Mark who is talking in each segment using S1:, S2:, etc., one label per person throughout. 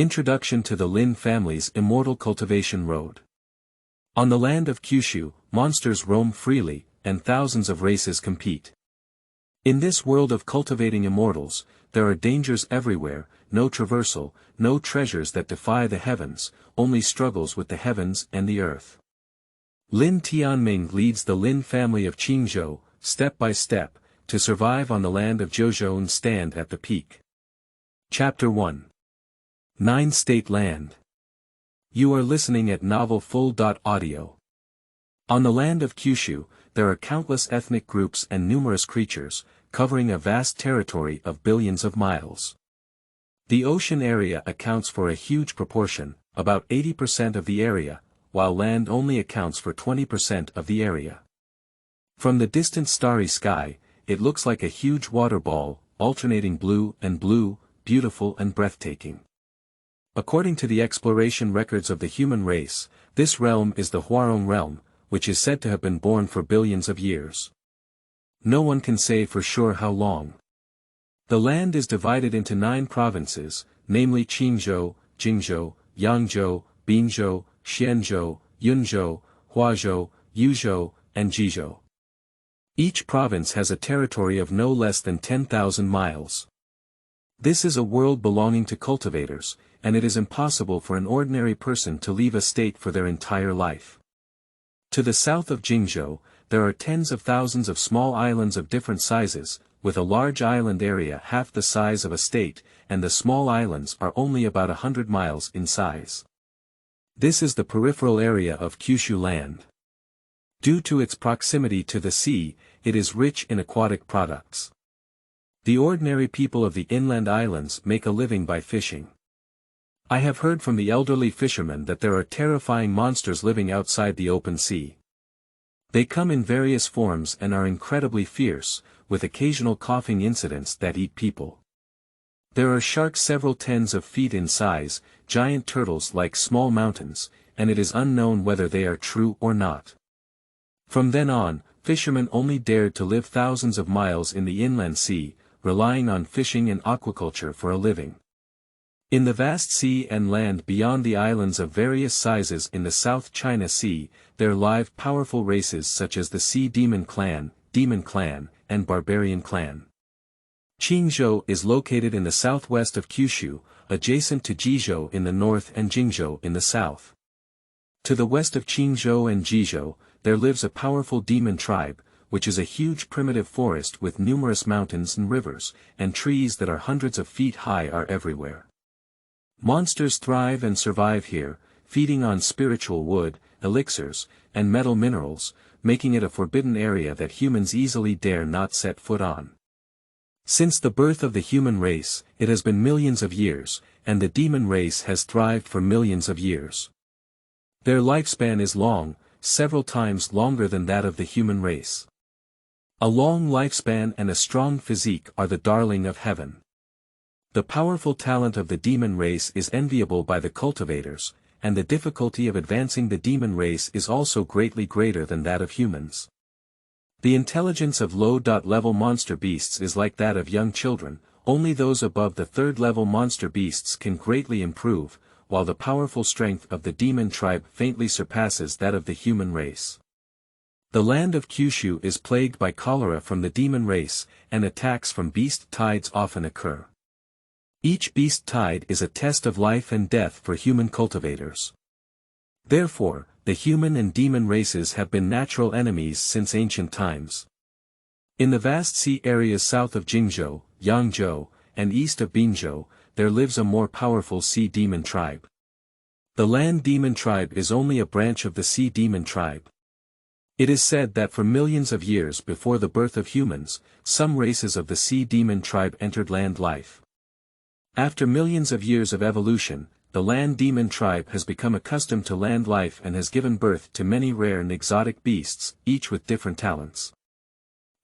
S1: Introduction to the Lin family's Immortal Cultivation Road. On the land of Kyushu, monsters roam freely, and thousands of races compete. In this world of cultivating immortals, there are dangers everywhere, no traversal, no treasures that defy the heavens, only struggles with the heavens and the earth. Lin Tianming leads the Lin family of Qingzhou, step by step, to survive on the land of Jiuzhou and stand at the peak. Chapter 1. 9-State Land. You are listening at novelfull.audio. On the land of Kyushu, there are countless ethnic groups and numerous creatures, covering a vast territory of billions of miles. The ocean area accounts for a huge proportion, about 80% of the area, while land only accounts for 20% of the area. From the distant starry sky, it looks like a huge water ball, alternating blue, beautiful and breathtaking. According to the exploration records of the human race, this realm is the Huarong realm, which is said to have been born for billions of years. No one can say for sure how long. The land is divided into 9 provinces, namely Qingzhou, Jingzhou, Yangzhou, Binzhou, Xianxia, Yunzhou, Huazhou, Yuzhou, and Jiuzhou. Each province has a territory of no less than 10,000 miles. This is a world belonging to cultivators, and it is impossible for an ordinary person to leave a state for their entire life. To the south of Jingzhou, there are tens of thousands of small islands of different sizes, with a large island area half the size of a state, and the small islands are only about 100 miles in size. This is the peripheral area of Kyushu land. Due to its proximity to the sea, it is rich in aquatic products. The ordinary people of the inland islands make a living by fishing. I have heard from the elderly fishermen that there are terrifying monsters living outside the open sea. They come in various forms and are incredibly fierce, with occasional coughing incidents that eat people. There are sharks several tens of feet in size, giant turtles like small mountains, and it is unknown whether they are true or not. From then on, fishermen only dared to live thousands of miles in the inland sea, relying on fishing and aquaculture for a living. In the vast sea and land beyond the islands of various sizes in the South China Sea, there live powerful races such as the Sea Demon Clan, and Barbarian Clan. Qingzhou is located in the southwest of Kyushu, adjacent to Jiuzhou in the north and Jingzhou in the south. To the west of Qingzhou and Jiuzhou, there lives a powerful demon tribe, which is a huge primitive forest with numerous mountains and rivers, and trees that are hundreds of feet high are everywhere. Monsters thrive and survive here, feeding on spiritual wood, elixirs, and metal minerals, making it a forbidden area that humans easily dare not set foot on. Since the birth of the human race, it has been millions of years, and the demon race has thrived for millions of years. Their lifespan is long, several times longer than that of the human race. A long lifespan and a strong physique are the darling of heaven. The powerful talent of the demon race is enviable by the cultivators, and the difficulty of advancing the demon race is also greatly greater than that of humans. The intelligence of low-level monster beasts is like that of young children, only those above the 3rd level monster beasts can greatly improve, while the powerful strength of the demon tribe faintly surpasses that of the human race. The land of Kyushu is plagued by cholera from the demon race, and attacks from beast tides often occur. Each beast tide is a test of life and death for human cultivators. Therefore, the human and demon races have been natural enemies since ancient times. In the vast sea areas south of Jingzhou, Yangzhou, and east of Binzhou, there lives a more powerful sea demon tribe. The land demon tribe is only a branch of the sea demon tribe. It is said that for millions of years before the birth of humans, some races of the sea demon tribe entered land life. After millions of years of evolution, the land demon tribe has become accustomed to land life and has given birth to many rare and exotic beasts, each with different talents.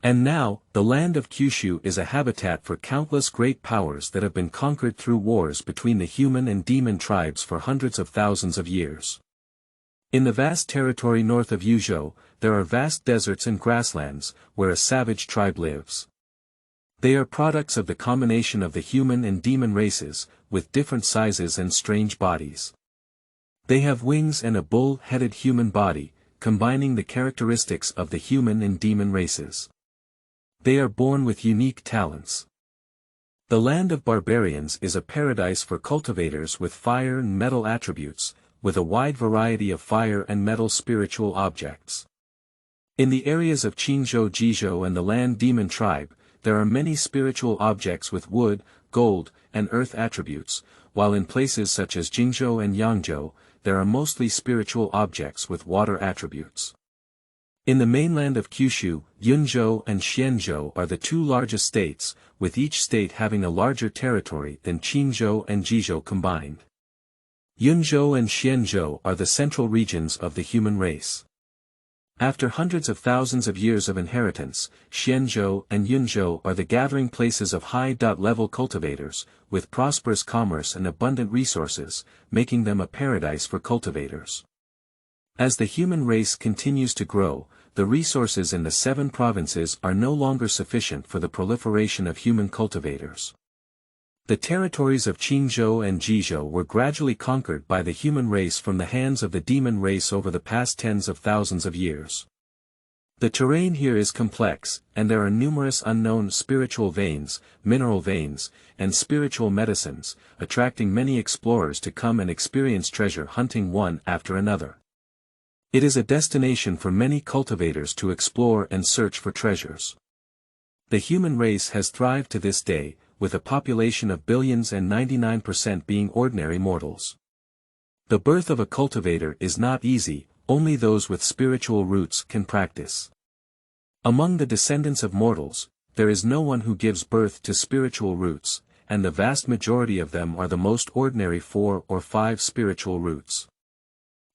S1: And now, the land of Kyushu is a habitat for countless great powers that have been conquered through wars between the human and demon tribes for hundreds of thousands of years. In the vast territory north of Yuzhou, there are vast deserts and grasslands, where a savage tribe lives. They are products of the combination of the human and demon races, with different sizes and strange bodies. They have wings and a bull-headed human body, combining the characteristics of the human and demon races. They are born with unique talents. The land of barbarians is a paradise for cultivators with fire and metal attributes, with a wide variety of fire and metal spiritual objects. In the areas of Qingzhou, Jiuzhou and the land demon tribe, there are many spiritual objects with wood, gold, and earth attributes, while in places such as Qingzhou and Yangzhou, there are mostly spiritual objects with water attributes. In the mainland of Kyushu, Yunzhou and Xianxia are the two largest states, with each state having a larger territory than Qingzhou and Jiuzhou combined. Yunzhou and Xianxia are the central regions of the human race. After hundreds of thousands of years of inheritance, Xianzhou and Yunzhou are the gathering places of high-level cultivators, with prosperous commerce and abundant resources, making them a paradise for cultivators. As the human race continues to grow, the resources in the 7 provinces are no longer sufficient for the proliferation of human cultivators. The territories of Qingzhou and Jiuzhou were gradually conquered by the human race from the hands of the demon race over the past tens of thousands of years. The terrain here is complex, and there are numerous unknown spiritual veins, mineral veins, and spiritual medicines, attracting many explorers to come and experience treasure hunting one after another. It is a destination for many cultivators to explore and search for treasures. The human race has thrived to this day, with a population of billions and 99% being ordinary mortals. The birth of a cultivator is not easy, only those with spiritual roots can practice. Among the descendants of mortals, there is no one who gives birth to spiritual roots, and the vast majority of them are the most ordinary 4 or 5 spiritual roots.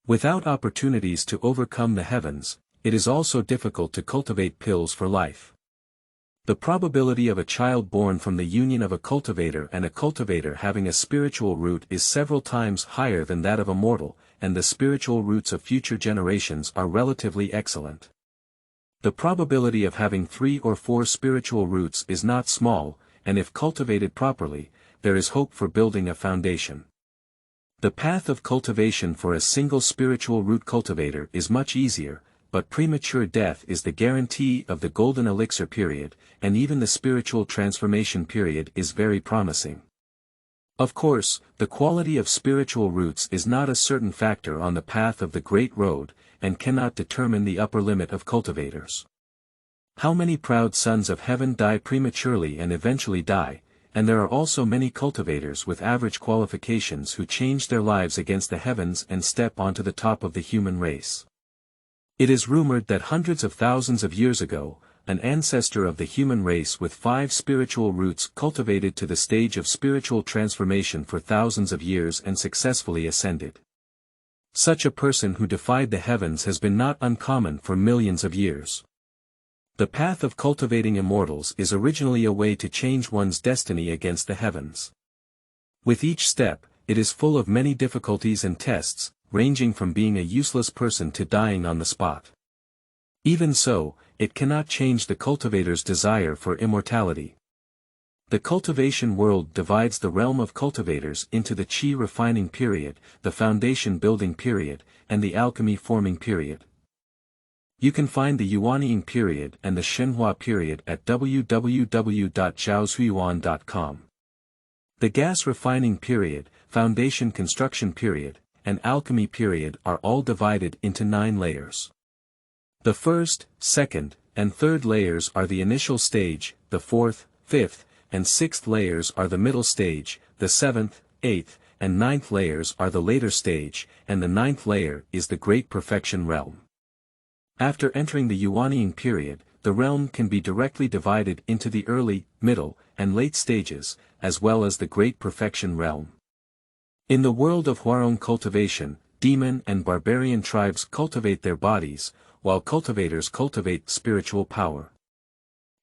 S1: Without opportunities to overcome the heavens, it is also difficult to cultivate pills for life. The probability of a child born from the union of a cultivator and a cultivator having a spiritual root is several times higher than that of a mortal, and the spiritual roots of future generations are relatively excellent. The probability of having 3 or 4 spiritual roots is not small, and if cultivated properly, there is hope for building a foundation. The path of cultivation for a single spiritual root cultivator is much easier, but premature death is the guarantee of the golden elixir period, and even the spiritual transformation period is very promising. Of course, the quality of spiritual roots is not a certain factor on the path of the Great Road, and cannot determine the upper limit of cultivators. How many proud sons of heaven die prematurely and eventually die, and there are also many cultivators with average qualifications who change their lives against the heavens and step onto the top of the human race. It is rumored that hundreds of thousands of years ago, an ancestor of the human race with 5 spiritual roots cultivated to the stage of spiritual transformation for thousands of years and successfully ascended. Such a person who defied the heavens has been not uncommon for millions of years. The path of cultivating immortals is originally a way to change one's destiny against the heavens. With each step, it is full of many difficulties and tests, ranging from being a useless person to dying on the spot. Even so, it cannot change the cultivator's desire for immortality. The cultivation world divides the realm of cultivators into the qi refining period, the foundation building period, and the alchemy forming period. You can find the Yuanying period and the Shenhua period at www.jiaozuiyuan.com. The gas refining period, foundation construction period, and alchemy period are all divided into 9 layers. The first, second, and third layers are the initial stage, the fourth, fifth, and sixth layers are the middle stage, the seventh, eighth, and ninth layers are the later stage, and the ninth layer is the Great Perfection realm. After entering the Yuanying period, the realm can be directly divided into the early, middle, and late stages, as well as the Great Perfection realm. In the world of Huarong cultivation, demon and barbarian tribes cultivate their bodies, while cultivators cultivate spiritual power.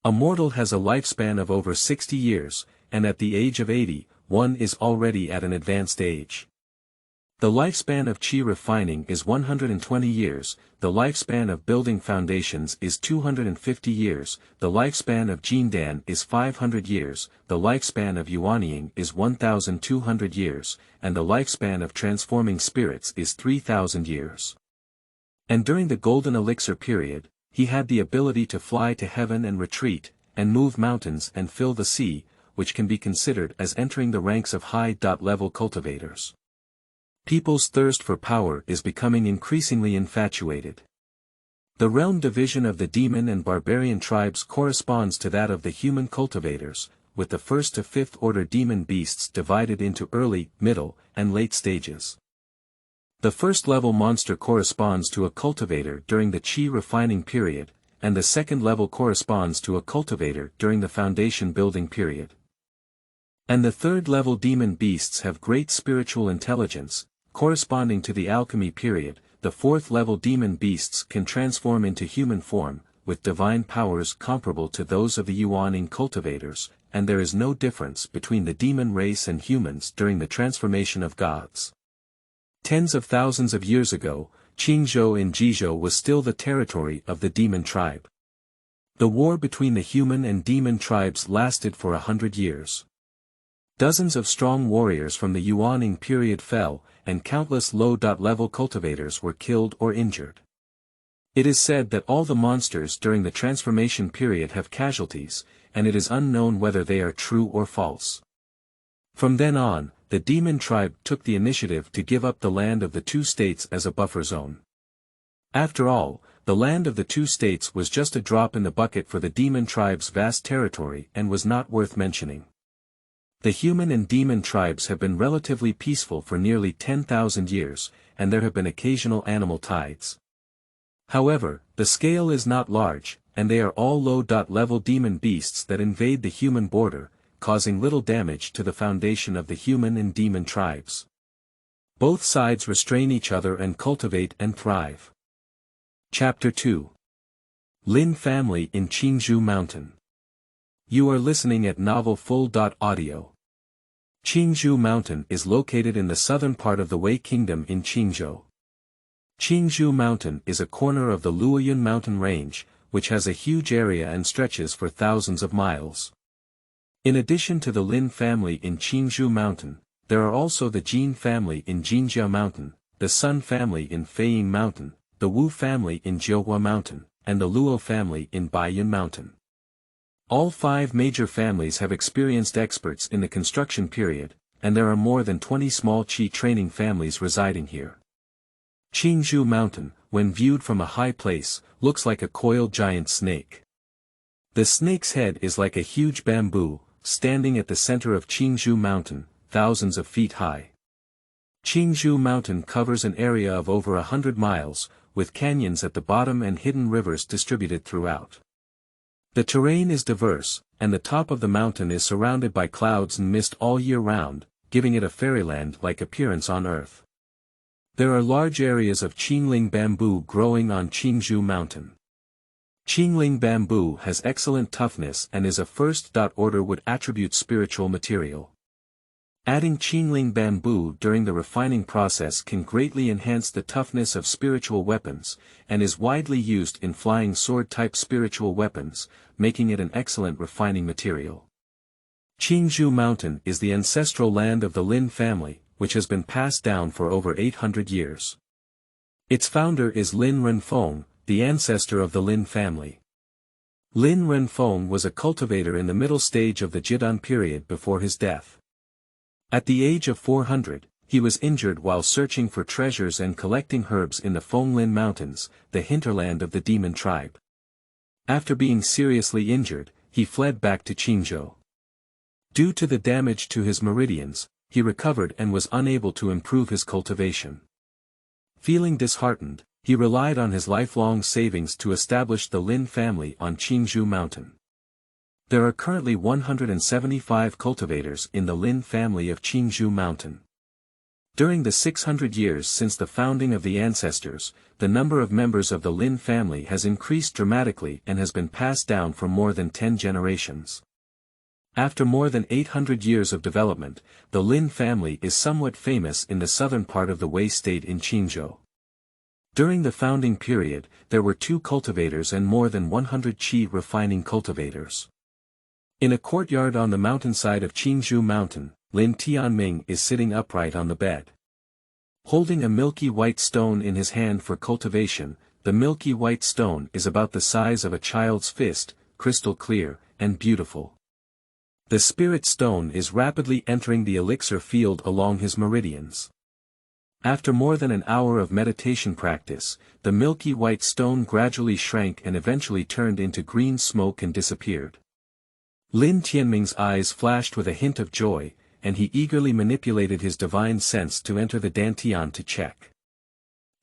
S1: A mortal has a lifespan of over 60 years, and at the age of 80, one is already at an advanced age. The lifespan of qi refining is 120 years, the lifespan of building foundations is 250 years, the lifespan of jindan is 500 years, the lifespan of yuanying is 1,200 years, and the lifespan of transforming spirits is 3,000 years. And during the golden elixir period, he had the ability to fly to heaven and retreat, and move mountains and fill the sea, which can be considered as entering the ranks of high-level cultivators. People's thirst for power is becoming increasingly infatuated. The realm division of the demon and barbarian tribes corresponds to that of the human cultivators, with the first to fifth order demon beasts divided into early, middle, and late stages. The first level monster corresponds to a cultivator during the qi refining period, and the second level corresponds to a cultivator during the foundation building period. And the third level demon beasts have great spiritual intelligence, corresponding to the alchemy period. The fourth level demon beasts can transform into human form, with divine powers comparable to those of the yuanying cultivators, and there is no difference between the demon race and humans during the transformation of gods. Tens of thousands of years ago, Qingzhou in Jiuzhou was still the territory of the demon tribe. The war between the human and demon tribes lasted for 100 years. Dozens of strong warriors from the yuanying period fell, and countless low-level cultivators were killed or injured. It is said that all the monsters during the transformation period have casualties, and it is unknown whether they are true or false. From then on, the demon tribe took the initiative to give up the land of the two states as a buffer zone. After all, the land of the two states was just a drop in the bucket for the demon tribe's vast territory and was not worth mentioning. The human and demon tribes have been relatively peaceful for nearly 10,000 years, and there have been occasional animal tides. However, the scale is not large, and they are all low-level demon beasts that invade the human border, causing little damage to the foundation of the human and demon tribes. Both sides restrain each other and cultivate and thrive. Chapter 2. Lin Family in Qingzhou Mountain. You are listening at novelfull.audio. Qingzhou Mountain is located in the southern part of the Wei Kingdom in Qingzhou. Qingzhou Mountain is a corner of the Luoyun mountain range, which has a huge area and stretches for thousands of miles. In addition to the Lin family in Qingzhou Mountain, there are also the Jin family in Jinjia Mountain, the Sun family in Feiying Mountain, the Wu family in Jiuzhou Mountain, and the Luo family in Baiyun Mountain. All five major families have experienced experts in the construction period, and there are more than 20 small qi training families residing here. Qingzhou Mountain, when viewed from a high place, looks like a coiled giant snake. The snake's head is like a huge bamboo, standing at the center of Qingzhou Mountain, thousands of feet high. Qingzhou Mountain covers an area of over 100 miles, with canyons at the bottom and hidden rivers distributed throughout. The terrain is diverse, and the top of the mountain is surrounded by clouds and mist all year round, giving it a fairyland-like appearance on Earth. There are large areas of Qingling bamboo growing on Qingzhou Mountain. Qingling bamboo has excellent toughness and is a first-order wood attribute spiritual material. Adding Qingling bamboo during the refining process can greatly enhance the toughness of spiritual weapons, and is widely used in flying sword-type spiritual weapons, making it an excellent refining material. Qingzhou Mountain is the ancestral land of the Lin family, which has been passed down for over 800 years. Its founder is Lin Renfeng, the ancestor of the Lin family. Lin Renfeng was a cultivator in the middle stage of the Jidan period before his death. At the age of 400, he was injured while searching for treasures and collecting herbs in the Fenglin Mountains, the hinterland of the demon tribe. After being seriously injured, he fled back to Qingzhou. Due to the damage to his meridians, he recovered and was unable to improve his cultivation. Feeling disheartened, he relied on his lifelong savings to establish the Lin family on Qingzhou Mountain. There are currently 175 cultivators in the Lin family of Qingzhou Mountain. During the 600 years since the founding of the ancestors, the number of members of the Lin family has increased dramatically and has been passed down for more than 10 generations. After more than 800 years of development, the Lin family is somewhat famous in the southern part of the Wei state in Qingzhou. During the founding period, there were 2 cultivators and more than 100 qi refining cultivators. In a courtyard on the mountainside of Qingzhou Mountain, Lin Tianming is sitting upright on the bed. Holding a milky white stone in his hand for cultivation, the milky white stone is about the size of a child's fist, crystal clear, and beautiful. The spirit stone is rapidly entering the elixir field along his meridians. After more than an hour of meditation practice, the milky white stone gradually shrank and eventually turned into green smoke and disappeared. Lin Tianming's eyes flashed with a hint of joy, and he eagerly manipulated his divine sense to enter the dantian to check.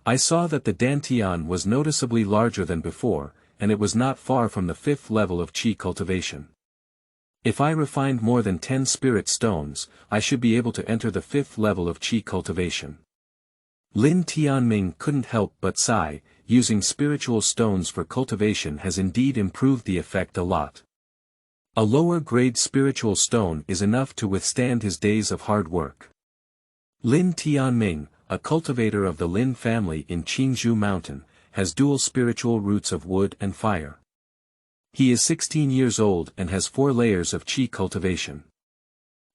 S1: I saw that the dantian was noticeably larger than before, and it was not far from the 5th level of qi cultivation. If I refined more than 10 spirit stones, I should be able to enter the 5th level of qi cultivation. Lin Tianming couldn't help but sigh. Using spiritual stones for cultivation has indeed improved the effect a lot. A lower-grade spiritual stone is enough to withstand his days of hard work. Lin Tianming, a cultivator of the Lin family in Qingzhou Mountain, has dual spiritual roots of wood and fire. He is 16 years old and has 4 layers of qi cultivation.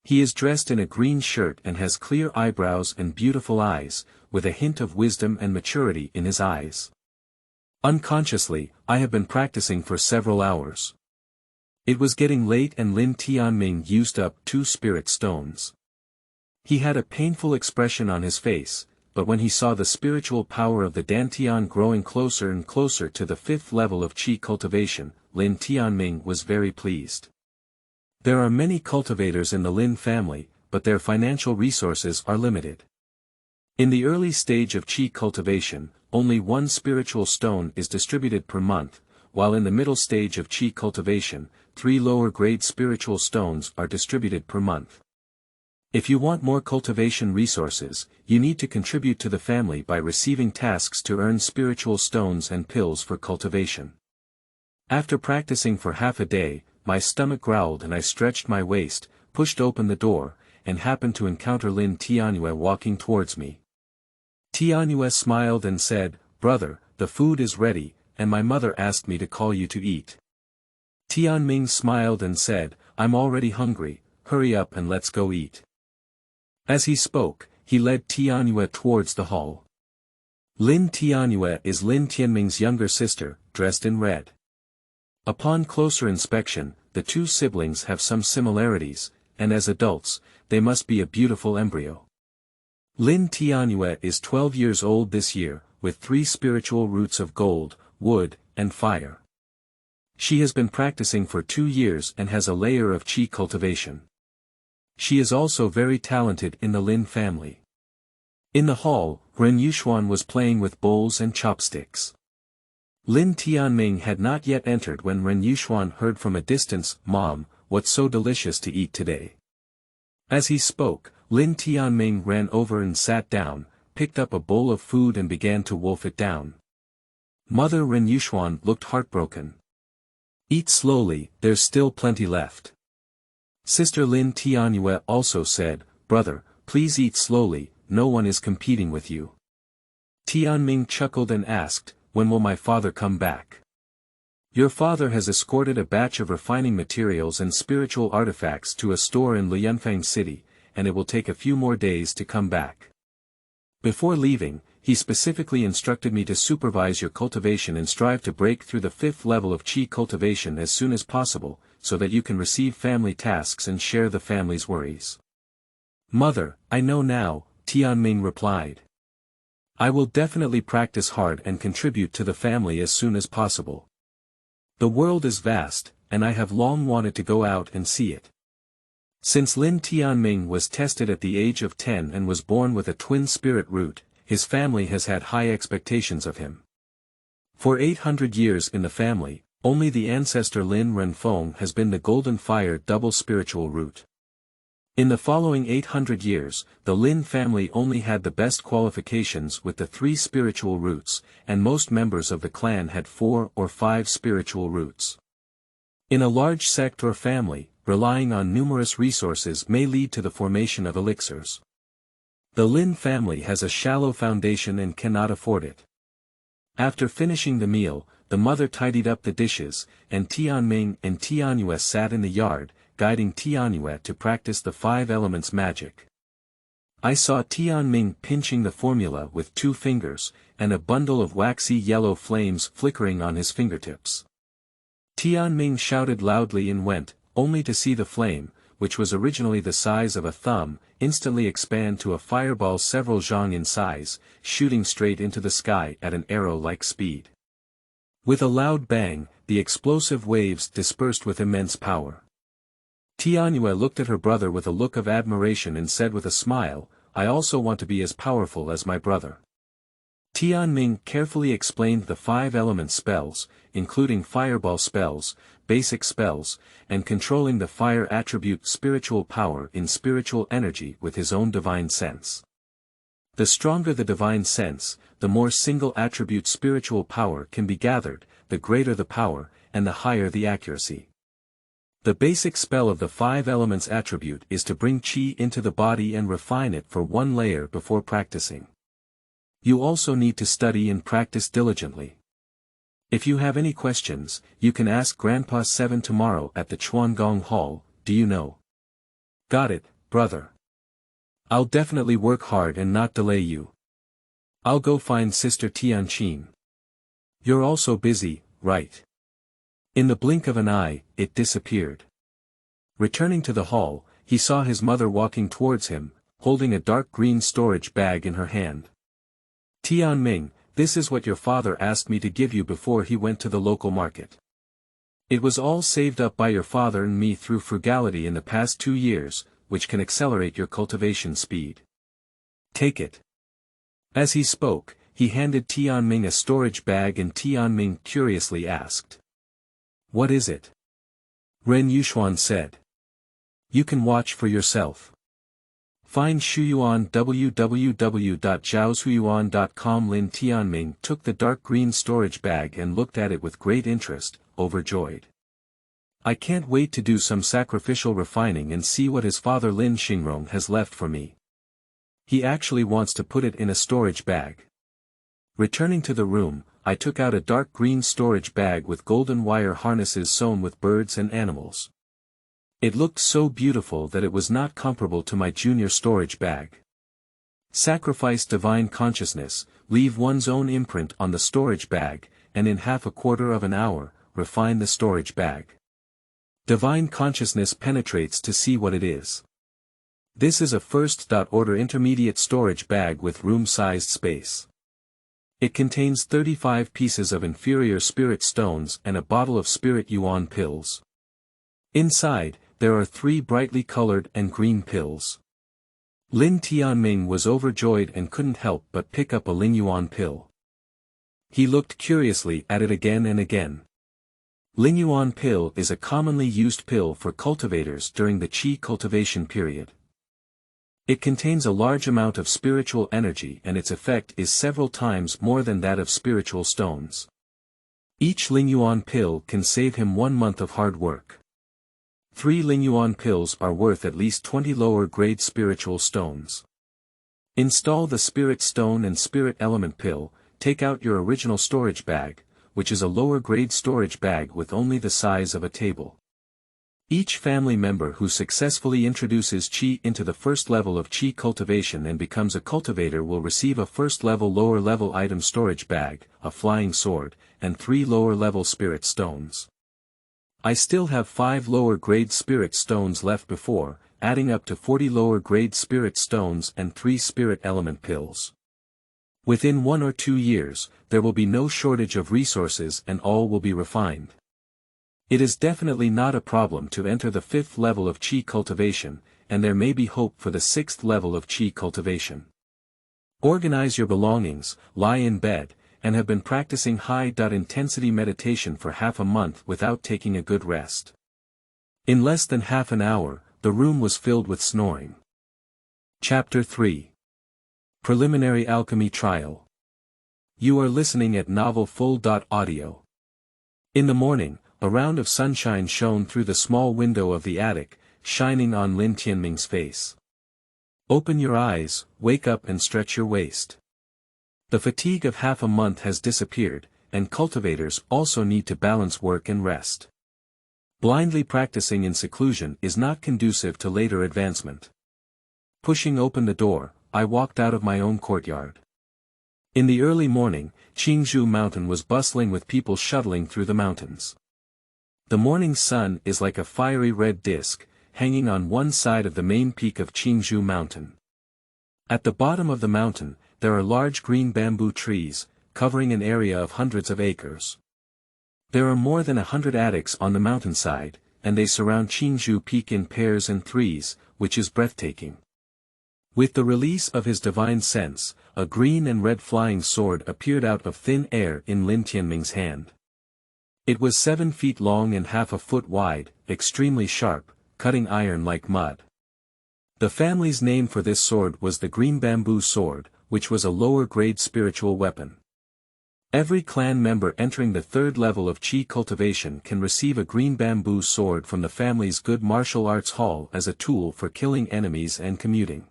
S1: He is dressed in a green shirt and has clear eyebrows and beautiful eyes, with a hint of wisdom and maturity in his eyes. Unconsciously, I have been practicing for several hours. It was getting late and Lin Tianming used up 2 spirit stones. He had a painful expression on his face, but when he saw the spiritual power of the dantian growing closer and closer to the 5th level of qi cultivation, Lin Tianming was very pleased. There are many cultivators in the Lin family, but their financial resources are limited. In the early stage of qi cultivation, only 1 spiritual stone is distributed per month, while in the middle stage of qi cultivation, 3 lower-grade spiritual stones are distributed per month. If you want more cultivation resources, you need to contribute to the family by receiving tasks to earn spiritual stones and pills for cultivation. After practicing for half a day, my stomach growled and I stretched my waist, pushed open the door, and happened to encounter Lin Tianyue walking towards me. Tianyue smiled and said, "Brother, the food is ready, and my mother asked me to call you to eat." Tianming smiled and said, "I'm already hungry, hurry up and let's go eat." As he spoke, he led Tianyue towards the hall. Lin Tianyue is Lin Tianming's younger sister, dressed in red. Upon closer inspection, the 2 siblings have some similarities, and as adults, they must be a beautiful embryo. Lin Tianyue is 12 years old this year, with 3 spiritual roots of gold, wood, and fire. She has been practicing for 2 years and has a layer of qi cultivation. She is also very talented in the Lin family. In the hall, Ren Yushuan was playing with bowls and chopsticks. Lin Tianming had not yet entered when Ren Yushuan heard from a distance, "Mom, what's so delicious to eat today?" As he spoke, Lin Tianming ran over and sat down, picked up a bowl of food and began to wolf it down. Mother Ren Yushuan looked heartbroken. "Eat slowly, there's still plenty left." Sister Lin Tianyue also said, "Brother, please eat slowly, no one is competing with you." Tianming chuckled and asked, "When will my father come back?" "Your father has escorted a batch of refining materials and spiritual artifacts to a store in Lianfang City, and it will take a few more days to come back. Before leaving, he specifically instructed me to supervise your cultivation and strive to break through the 5th level of qi cultivation as soon as possible, so that you can receive family tasks and share the family's worries." "Mother, I know now," Tianming replied. "I will definitely practice hard and contribute to the family as soon as possible. The world is vast, and I have long wanted to go out and see it." Since Lin Tianming was tested at the age of 10 and was born with a twin spirit root, his family has had high expectations of him. For 800 years in the family, only the ancestor Lin Renfeng has been the golden fire double spiritual root. In the following 800 years, the Lin family only had the best qualifications with the 3 spiritual roots, and most members of the clan had 4 or 5 spiritual roots. In a large sect or family, relying on numerous resources may lead to the formation of elixirs. The Lin family has a shallow foundation and cannot afford it. After finishing the meal, the mother tidied up the dishes, and Tianming and Tianyue sat in the yard, guiding Tianyue to practice the 5 elements magic. I saw Tianming pinching the formula with 2 fingers, and a bundle of waxy yellow flames flickering on his fingertips. Tianming shouted loudly and went, only to see the flame, which was originally the size of a thumb, instantly expand to a fireball several zhang in size, shooting straight into the sky at an arrow-like speed. With a loud bang, the explosive waves dispersed with immense power. Tianyue looked at her brother with a look of admiration and said with a smile, "I also want to be as powerful as my brother." Tianming carefully explained the 5 element spells, including fireball spells, basic spells, and controlling the fire attribute spiritual power in spiritual energy with his own divine sense. The stronger the divine sense, the more single attribute spiritual power can be gathered, the greater the power, and the higher the accuracy. The basic spell of the 5 elements attribute is to bring qi into the body and refine it for 1 layer before practicing. You also need to study and practice diligently. If you have any questions, you can ask Grandpa 7 tomorrow at the Chuangong Hall, do you know? Got it, brother. I'll definitely work hard and not delay you. I'll go find Sister Tianqin. You're also busy, right? In the blink of an eye, it disappeared. Returning to the hall, he saw his mother walking towards him, holding a dark green storage bag in her hand. Tianming, this is what your father asked me to give you before he went to the local market. It was all saved up by your father and me through frugality in the past 2 years, which can accelerate your cultivation speed. Take it. As he spoke, he handed Tianming a storage bag and Tianming curiously asked, "What is it?" Ren Yushuan said, "You can watch for yourself. Find Shuyuan www.jiaoshuyuan.com." Lin Tianming took the dark green storage bag and looked at it with great interest, overjoyed. I can't wait to do some sacrificial refining and see what his father Lin Xingrong has left for me. He actually wants to put it in a storage bag. Returning to the room, I took out a dark green storage bag with golden wire harnesses sewn with birds and animals. It looked so beautiful that it was not comparable to my junior storage bag. Sacrifice divine consciousness, leave one's own imprint on the storage bag, and in half a quarter of an hour, refine the storage bag. Divine consciousness penetrates to see what it is. This is a first-order intermediate storage bag with room-sized space. It contains 35 pieces of inferior spirit stones and a bottle of spirit yuan pills. Inside, there are 3 brightly colored and green pills. Lin Tianming was overjoyed and couldn't help but pick up a Ling Yuan pill. He looked curiously at it again and again. Ling Yuan pill is a commonly used pill for cultivators during the qi cultivation period. It contains a large amount of spiritual energy and its effect is several times more than that of spiritual stones. Each Ling Yuan pill can save him 1 month of hard work. 3 Ling Yuan pills are worth at least 20 lower-grade spiritual stones. Install the spirit stone and spirit element pill, take out your original storage bag, which is a lower-grade storage bag with only the size of a table. Each family member who successfully introduces qi into the first level of qi cultivation and becomes a cultivator will receive a first-level lower-level item storage bag, a flying sword, and 3 lower-level spirit stones. I still have 5 lower-grade spirit stones left before, adding up to 40 lower-grade spirit stones and 3 spirit element pills. Within 1 or 2 years, there will be no shortage of resources and all will be refined. It is definitely not a problem to enter the 5th level of qi cultivation, and there may be hope for the 6th level of qi cultivation. Organize your belongings, lie in bed, and have been practicing high-intensity meditation for half a month without taking a good rest. In less than half an hour, the room was filled with snoring. Chapter 3. Preliminary Alchemy Trial. You are listening at novelfull.audio. In the morning, A round of sunshine shone through the small window of the attic, shining on Lin Tianming's face. Open your eyes, wake up and stretch your waist. The fatigue of half a month has disappeared, and cultivators also need to balance work and rest. Blindly practicing in seclusion is not conducive to later advancement. Pushing open the door, I walked out of my own courtyard. In the early morning, Qingzhou mountain was bustling with people shuttling through the mountains. The morning sun is like a fiery red disk, hanging on one side of the main peak of Qingzhou mountain. At the bottom of the mountain, there are large green bamboo trees, covering an area of hundreds of acres. There are more than 100 attics on the mountainside, and they surround Qingzhou peak in pairs and threes, which is breathtaking. With the release of his divine sense, a green and red flying sword appeared out of thin air in Lin Tianming's hand. It was 7 feet long and half a foot wide, extremely sharp, cutting iron like mud. The family's name for this sword was the Green Bamboo Sword, which was a lower-grade spiritual weapon. Every clan member entering the 3rd level of Qi cultivation can receive a green bamboo sword from the family's good martial arts hall as a tool for killing enemies and commuting.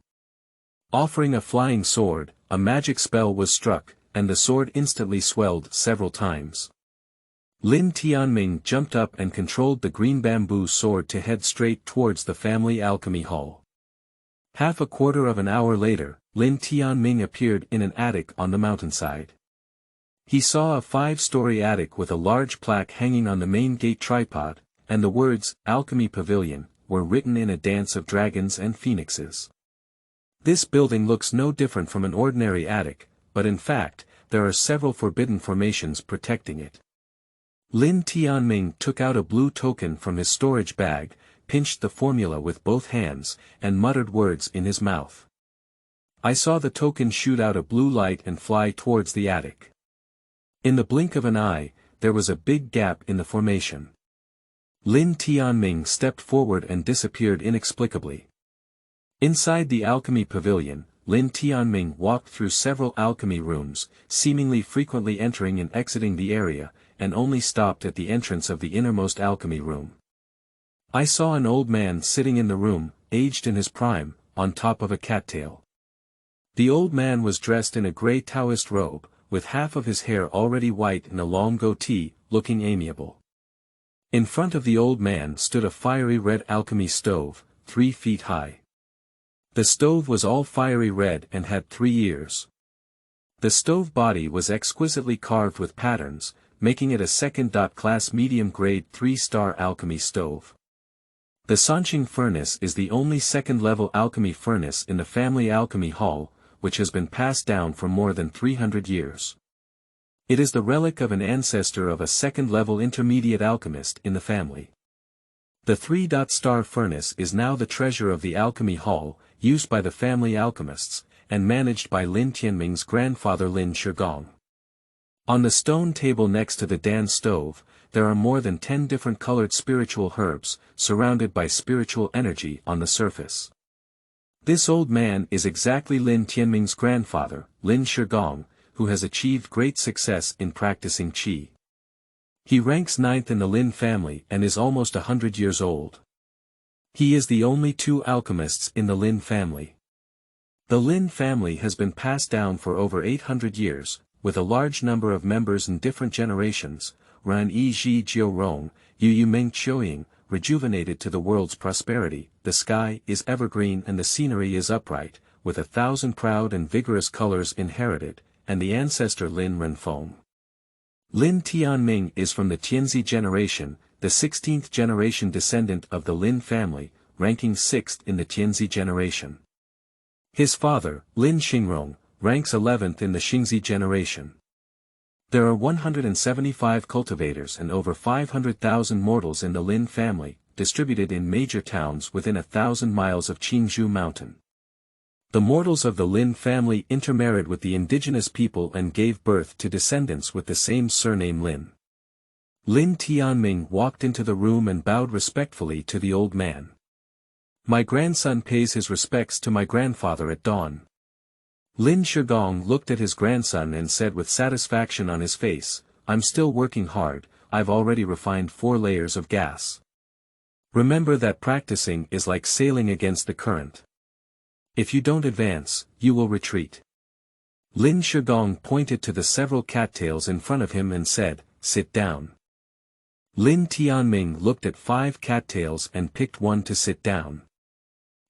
S1: Offering a flying sword, a magic spell was struck, and the sword instantly swelled several times. Lin Tianming jumped up and controlled the green bamboo sword to head straight towards the family alchemy hall. Half a quarter of an hour later, Lin Tianming appeared in an attic on the mountainside. He saw a 5-story attic with a large plaque hanging on the main gate tripod, and the words, Alchemy Pavilion, were written in a dance of dragons and phoenixes. This building looks no different from an ordinary attic, but in fact, there are several forbidden formations protecting it. Lin Tianming took out a blue token from his storage bag, pinched the formula with both hands, and muttered words in his mouth. I saw the token shoot out a blue light and fly towards the attic. In the blink of an eye, there was a big gap in the formation. Lin Tianming stepped forward and disappeared inexplicably. Inside the alchemy pavilion, Lin Tianming walked through several alchemy rooms, seemingly frequently entering and exiting the area, and only stopped at the entrance of the innermost alchemy room. I saw an old man sitting in the room, aged in his prime, on top of a cattail. The old man was dressed in a grey Taoist robe, with half of his hair already white and a long goatee, looking amiable. In front of the old man stood a fiery red alchemy stove, 3 feet high. The stove was all fiery red and had 3 ears. The stove body was exquisitely carved with patterns, making it a second-class medium-grade 3-star alchemy stove. The Sanqing furnace is the only second-level alchemy furnace in the family alchemy hall, which has been passed down for more than 300 years. It is the relic of an ancestor of a second-level intermediate alchemist in the family. The 3-star furnace is now the treasure of the alchemy hall, used by the family alchemists, and managed by Lin Tianming's grandfather Lin Shigong. On the stone table next to the Dan stove, there are more than 10 different colored spiritual herbs, surrounded by spiritual energy on the surface. This old man is exactly Lin Tianming's grandfather, Lin Shigong, who has achieved great success in practicing Qi. He ranks 9th in the Lin family and is almost 100 years old. He is the only 2 alchemists in the Lin family. The Lin family has been passed down for over 800 years, with a large number of members in different generations. Ran Yi Ji Jiu Rong, Yu Meng Qiuying, rejuvenated to the world's prosperity. The sky is evergreen and the scenery is upright, with 1,000 proud and vigorous colors inherited, and the ancestor Lin Renfeng. Lin Tianming is from the Tianzi generation, the 16th generation descendant of the Lin family, ranking 6th in the Tianzi generation. His father, Lin Xingrong, ranks 11th in the Xingzi generation. There are 175 cultivators and over 500,000 mortals in the Lin family, distributed in major towns within 1,000 miles of Qingzhou mountain. The mortals of the Lin family intermarried with the indigenous people and gave birth to descendants with the same surname Lin. Lin Tianming walked into the room and bowed respectfully to the old man. My grandson pays his respects to my grandfather at dawn. Lin Shigong looked at his grandson and said with satisfaction on his face, I'm still working hard, I've already refined 4 layers of gas. Remember that practicing is like sailing against the current. If you don't advance, you will retreat. Lin Shigong pointed to the several cattails in front of him and said, "Sit down." Lin Tianming looked at 5 cattails and picked one to sit down.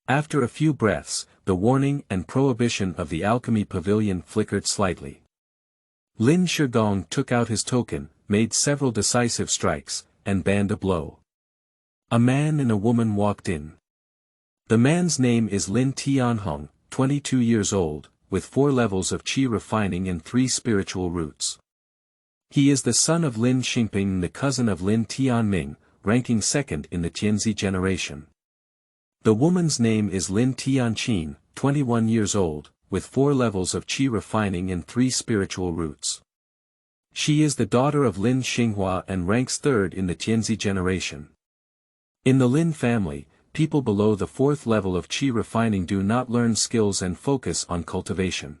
S1: After a few breaths, the warning and prohibition of the alchemy pavilion flickered slightly. Lin Shigong took out his token, made several decisive strikes, and banned a blow. A man and a woman walked in. The man's name is Lin Tianhong, 22 years old, with 4 levels of qi refining and 3 spiritual roots. He is the son of Lin Xingping, the cousin of Lin Tianming, ranking 2nd in the Tianzi generation. The woman's name is Lin Tianqin, 21 years old, with 4 levels of qi refining and 3 spiritual roots. She is the daughter of Lin Xinghua and ranks 3rd in the Tianzi generation. In the Lin family, people below the 4th level of qi refining do not learn skills and focus on cultivation.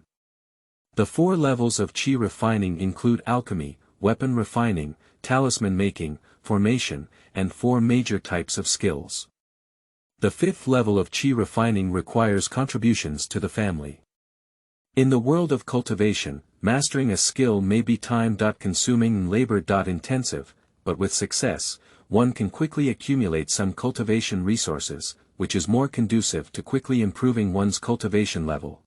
S1: The 4 levels of qi refining include alchemy, weapon refining, talisman making, formation, and 4 major types of skills. The 5th level of qi refining requires contributions to the family. In the world of cultivation, mastering a skill may be time-consuming and labor-intensive, but with success, one can quickly accumulate some cultivation resources, which is more conducive to quickly improving one's cultivation level.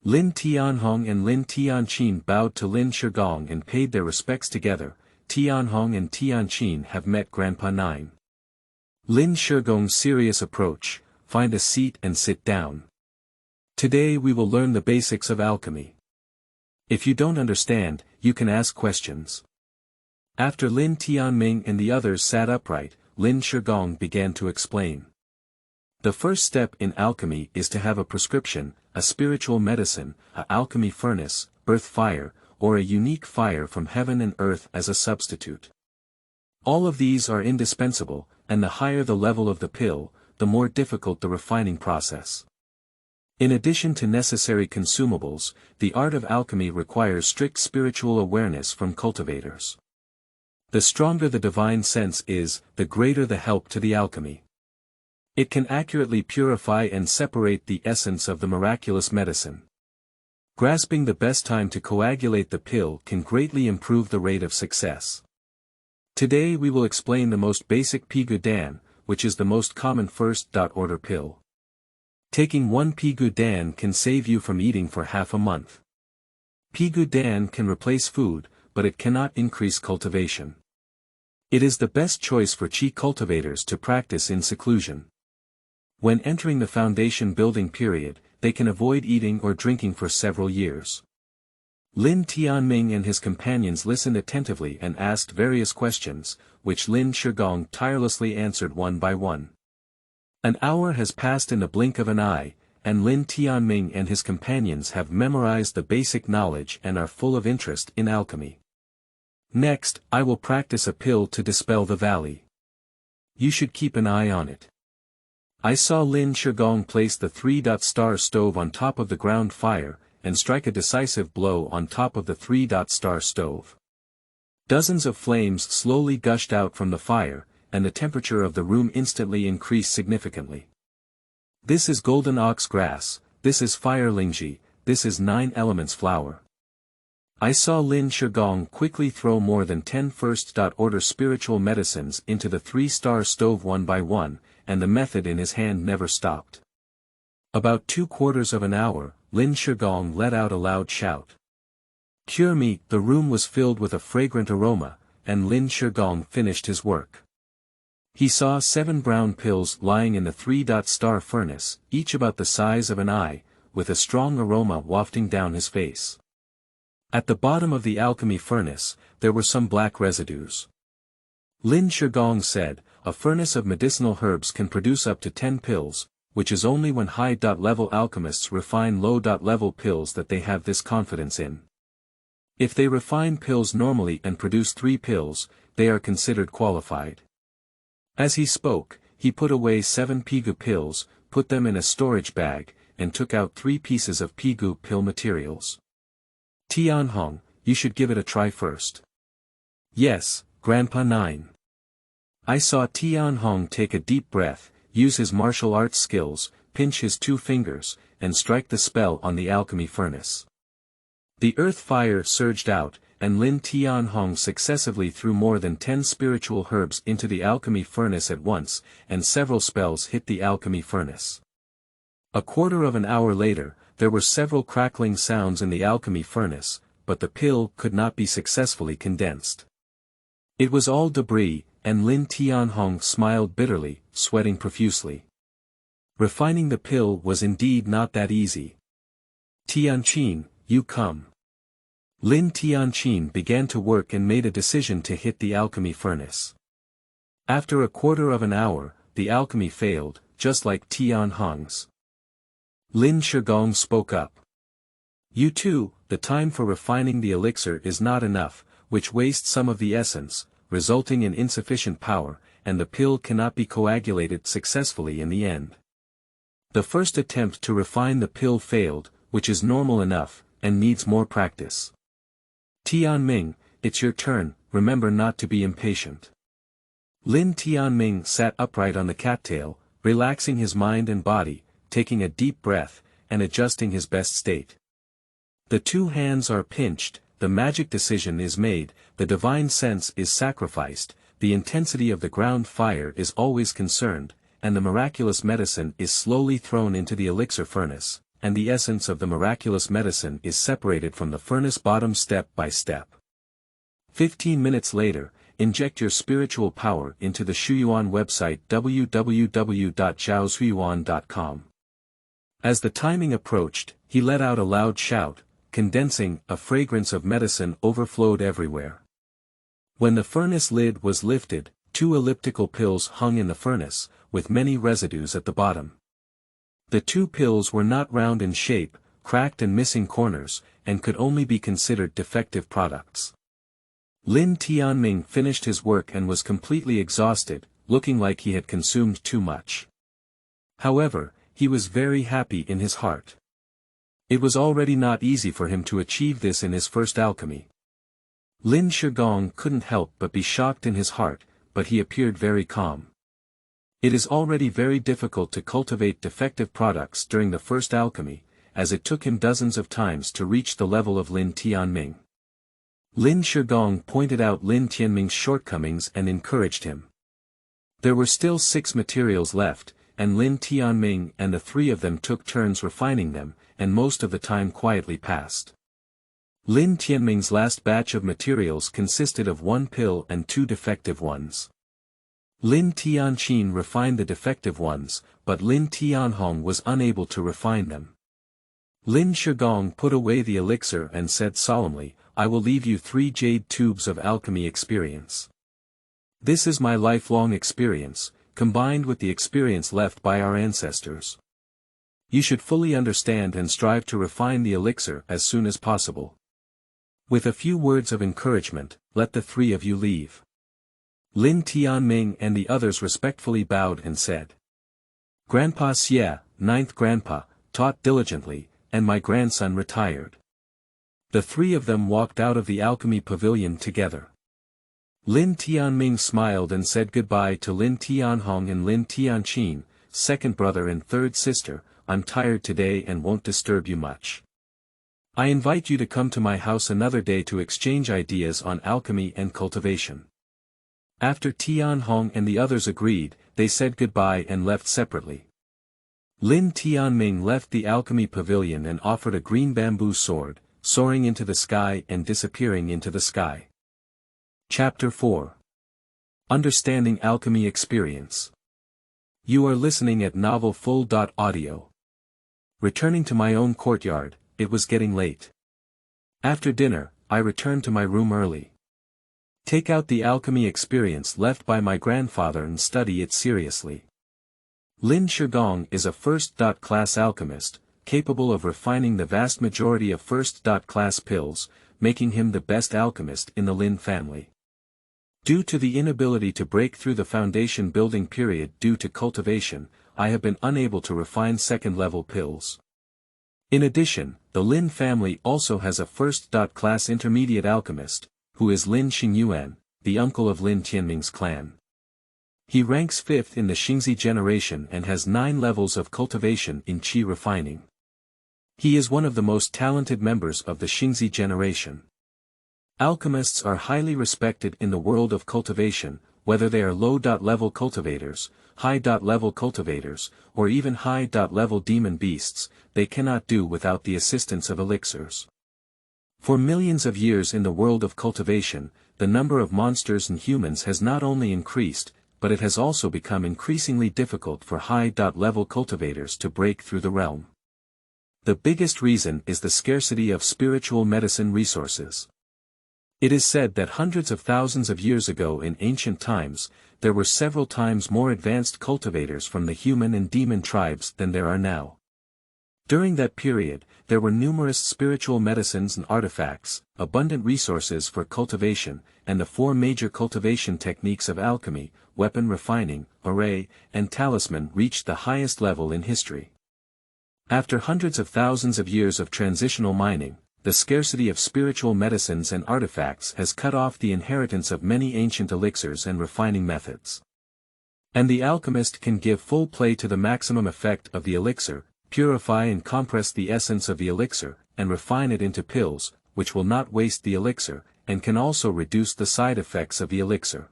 S1: Lin Tianhong and Lin Tianqin bowed to Lin Shigong and paid their respects together. Tianhong and Tianqin have met Grandpa 9. Lin Shigong's serious approach: find a seat and sit down. Today we will learn the basics of alchemy. If you don't understand, you can ask questions. After Lin Tianming and the others sat upright, Lin Shigong began to explain. The first step in alchemy is to have a prescription, a spiritual medicine, an alchemy furnace, earth fire, or a unique fire from heaven and earth as a substitute. All of these are indispensable, and the higher the level of the pill, the more difficult the refining process. In addition to necessary consumables, the art of alchemy requires strict spiritual awareness from cultivators. The stronger the divine sense is, the greater the help to the alchemy. It can accurately purify and separate the essence of the miraculous medicine. Grasping the best time to coagulate the pill can greatly improve the rate of success. Today we will explain the most basic Pigu Dan, which is the most common first-order pill. Taking 1 Pigu Dan can save you from eating for half a month. Pigu Dan can replace food, but it cannot increase cultivation. It is the best choice for qi cultivators to practice in seclusion. When entering the foundation building period, they can avoid eating or drinking for several years. Lin Tianming and his companions listened attentively and asked various questions, which Lin Shigong tirelessly answered one by one. An hour has passed in the blink of an eye, and Lin Tianming and his companions have memorized the basic knowledge and are full of interest in alchemy. Next, I will practice a pill to dispel the valley. You should keep an eye on it. I saw Lin Shigong place the 3-star stove on top of the ground fire, and strike a decisive blow on top of the 3-star stove. Dozens of flames slowly gushed out from the fire, and the temperature of the room instantly increased significantly. This is golden ox grass, this is fire lingji, this is 9 elements flower. I saw Lin Shigong quickly throw more than 10 first-order spiritual medicines into the 3-star stove one by one, and the method in his hand never stopped. About 2/4 of an hour, Lin Shigong let out a loud shout. Cure me! The room was filled with a fragrant aroma, and Lin Shigong finished his work. He saw 7 brown pills lying in the 3-star furnace, each about the size of an eye, with a strong aroma wafting down his face. At the bottom of the alchemy furnace, there were some black residues. Lin Shigong said, a furnace of medicinal herbs can produce up to 10 pills, which is only when high-level alchemists refine low-level pills that they have this confidence in. If they refine pills normally and produce 3 pills, they are considered qualified. As he spoke, he put away 7 Pigu pills, put them in a storage bag, and took out 3 pieces of Pigu pill materials. Tianhong, you should give it a try first. Yes, Grandpa 9. I saw Tianhong take a deep breath, use his martial arts skills, pinch his 2 fingers, and strike the spell on the alchemy furnace. The earth fire surged out, and Lin Tianhong successively threw more than 10 spiritual herbs into the alchemy furnace at once, and several spells hit the alchemy furnace. A quarter of an hour later, there were several crackling sounds in the alchemy furnace, but the pill could not be successfully condensed. It was all debris, and Lin Tianhong smiled bitterly, sweating profusely. Refining the pill was indeed not that easy. Tianqin, you come. Lin Tianqin began to work and made a decision to hit the alchemy furnace. After a quarter of an hour, the alchemy failed, just like Tianhong's. Lin Shigong spoke up. You too, the time for refining the elixir is not enough, which wastes some of the essence, resulting in insufficient power, and the pill cannot be coagulated successfully in the end. The first attempt to refine the pill failed, which is normal enough, and needs more practice. Tianming, it's your turn, remember not to be impatient. Lin Tianming sat upright on the cattail, relaxing his mind and body, taking a deep breath, and adjusting his best state. The 2 hands are pinched, the magic decision is made, the divine sense is sacrificed, the intensity of the ground fire is always concerned, and the miraculous medicine is slowly thrown into the elixir furnace, and the essence of the miraculous medicine is separated from the furnace bottom step by step. 15 minutes later, inject your spiritual power into the Shuyuan website www.jiuzhou.com. As the timing approached, he let out a loud shout, condensing, a fragrance of medicine overflowed everywhere. When the furnace lid was lifted, 2 elliptical pills hung in the furnace, with many residues at the bottom. The 2 pills were not round in shape, cracked and missing corners, and could only be considered defective products. Lin Tianming finished his work and was completely exhausted, looking like he had consumed too much. However, he was very happy in his heart. It was already not easy for him to achieve this in his first alchemy. Lin Shigong couldn't help but be shocked in his heart, but he appeared very calm. It is already very difficult to cultivate defective products during the first alchemy, as it took him dozens of times to reach the level of Lin Tianming. Lin Shigong pointed out Lin Tianming's shortcomings and encouraged him. There were still 6 materials left, and Lin Tianming and the 3 of them took turns refining them, and most of the time quietly passed. Lin Tianming's last batch of materials consisted of 1 pill and 2 defective ones. Lin Tianqin refined the defective ones, but Lin Tianhong was unable to refine them. Lin Shigong put away the elixir and said solemnly, I will leave you 3 jade tubes of alchemy experience. This is my lifelong experience, combined with the experience left by our ancestors. You should fully understand and strive to refine the elixir as soon as possible. With a few words of encouragement, let the 3 of you leave. Lin Tianming and the others respectfully bowed and said. Grandpa Xie, 9th grandpa, taught diligently, and my grandson retired. The 3 of them walked out of the alchemy pavilion together. Lin Tianming smiled and said goodbye to Lin Tianhong and Lin Tianqin, 2nd brother and 3rd sister, I'm tired today and won't disturb you much. I invite you to come to my house another day to exchange ideas on alchemy and cultivation. After Tianhong and the others agreed, they said goodbye and left separately. Lin Tianming left the alchemy pavilion and offered a green bamboo sword, soaring into the sky and disappearing into the sky. Chapter 4. Understanding Alchemy Experience. You are listening at novelfull.audio. Returning to my own courtyard, it was getting late. After dinner, I returned to my room early. Take out the alchemy experience left by my grandfather and study it seriously. Lin Shigong is a first-class alchemist, capable of refining the vast majority of first-class pills, making him the best alchemist in the Lin family. Due to the inability to break through the foundation building period due to cultivation, I have been unable to refine second-level pills. In addition, the Lin family also has a first-class intermediate alchemist, who is Lin Xingyuan, the uncle of Lin Tianming's clan. He ranks 5th in the Qingzhou generation and has 9 levels of cultivation in qi refining. He is one of the most talented members of the Qingzhou generation. Alchemists are highly respected in the world of cultivation, whether they are low-level cultivators, high-level cultivators, or even high-level demon beasts, they cannot do without the assistance of elixirs. For millions of years in the world of cultivation, the number of monsters and humans has not only increased, but it has also become increasingly difficult for high-level cultivators to break through the realm. The biggest reason is the scarcity of spiritual medicine resources. It is said that hundreds of thousands of years ago in ancient times, there were several times more advanced cultivators from the human and demon tribes than there are now. During that period, there were numerous spiritual medicines and artifacts, abundant resources for cultivation, and the 4 major cultivation techniques of alchemy, weapon refining, array, and talisman reached the highest level in history. After hundreds of thousands of years of transitional mining, the scarcity of spiritual medicines and artifacts has cut off the inheritance of many ancient elixirs and refining methods. And the alchemist can give full play to the maximum effect of the elixir, purify and compress the essence of the elixir, and refine it into pills, which will not waste the elixir, and can also reduce the side effects of the elixir.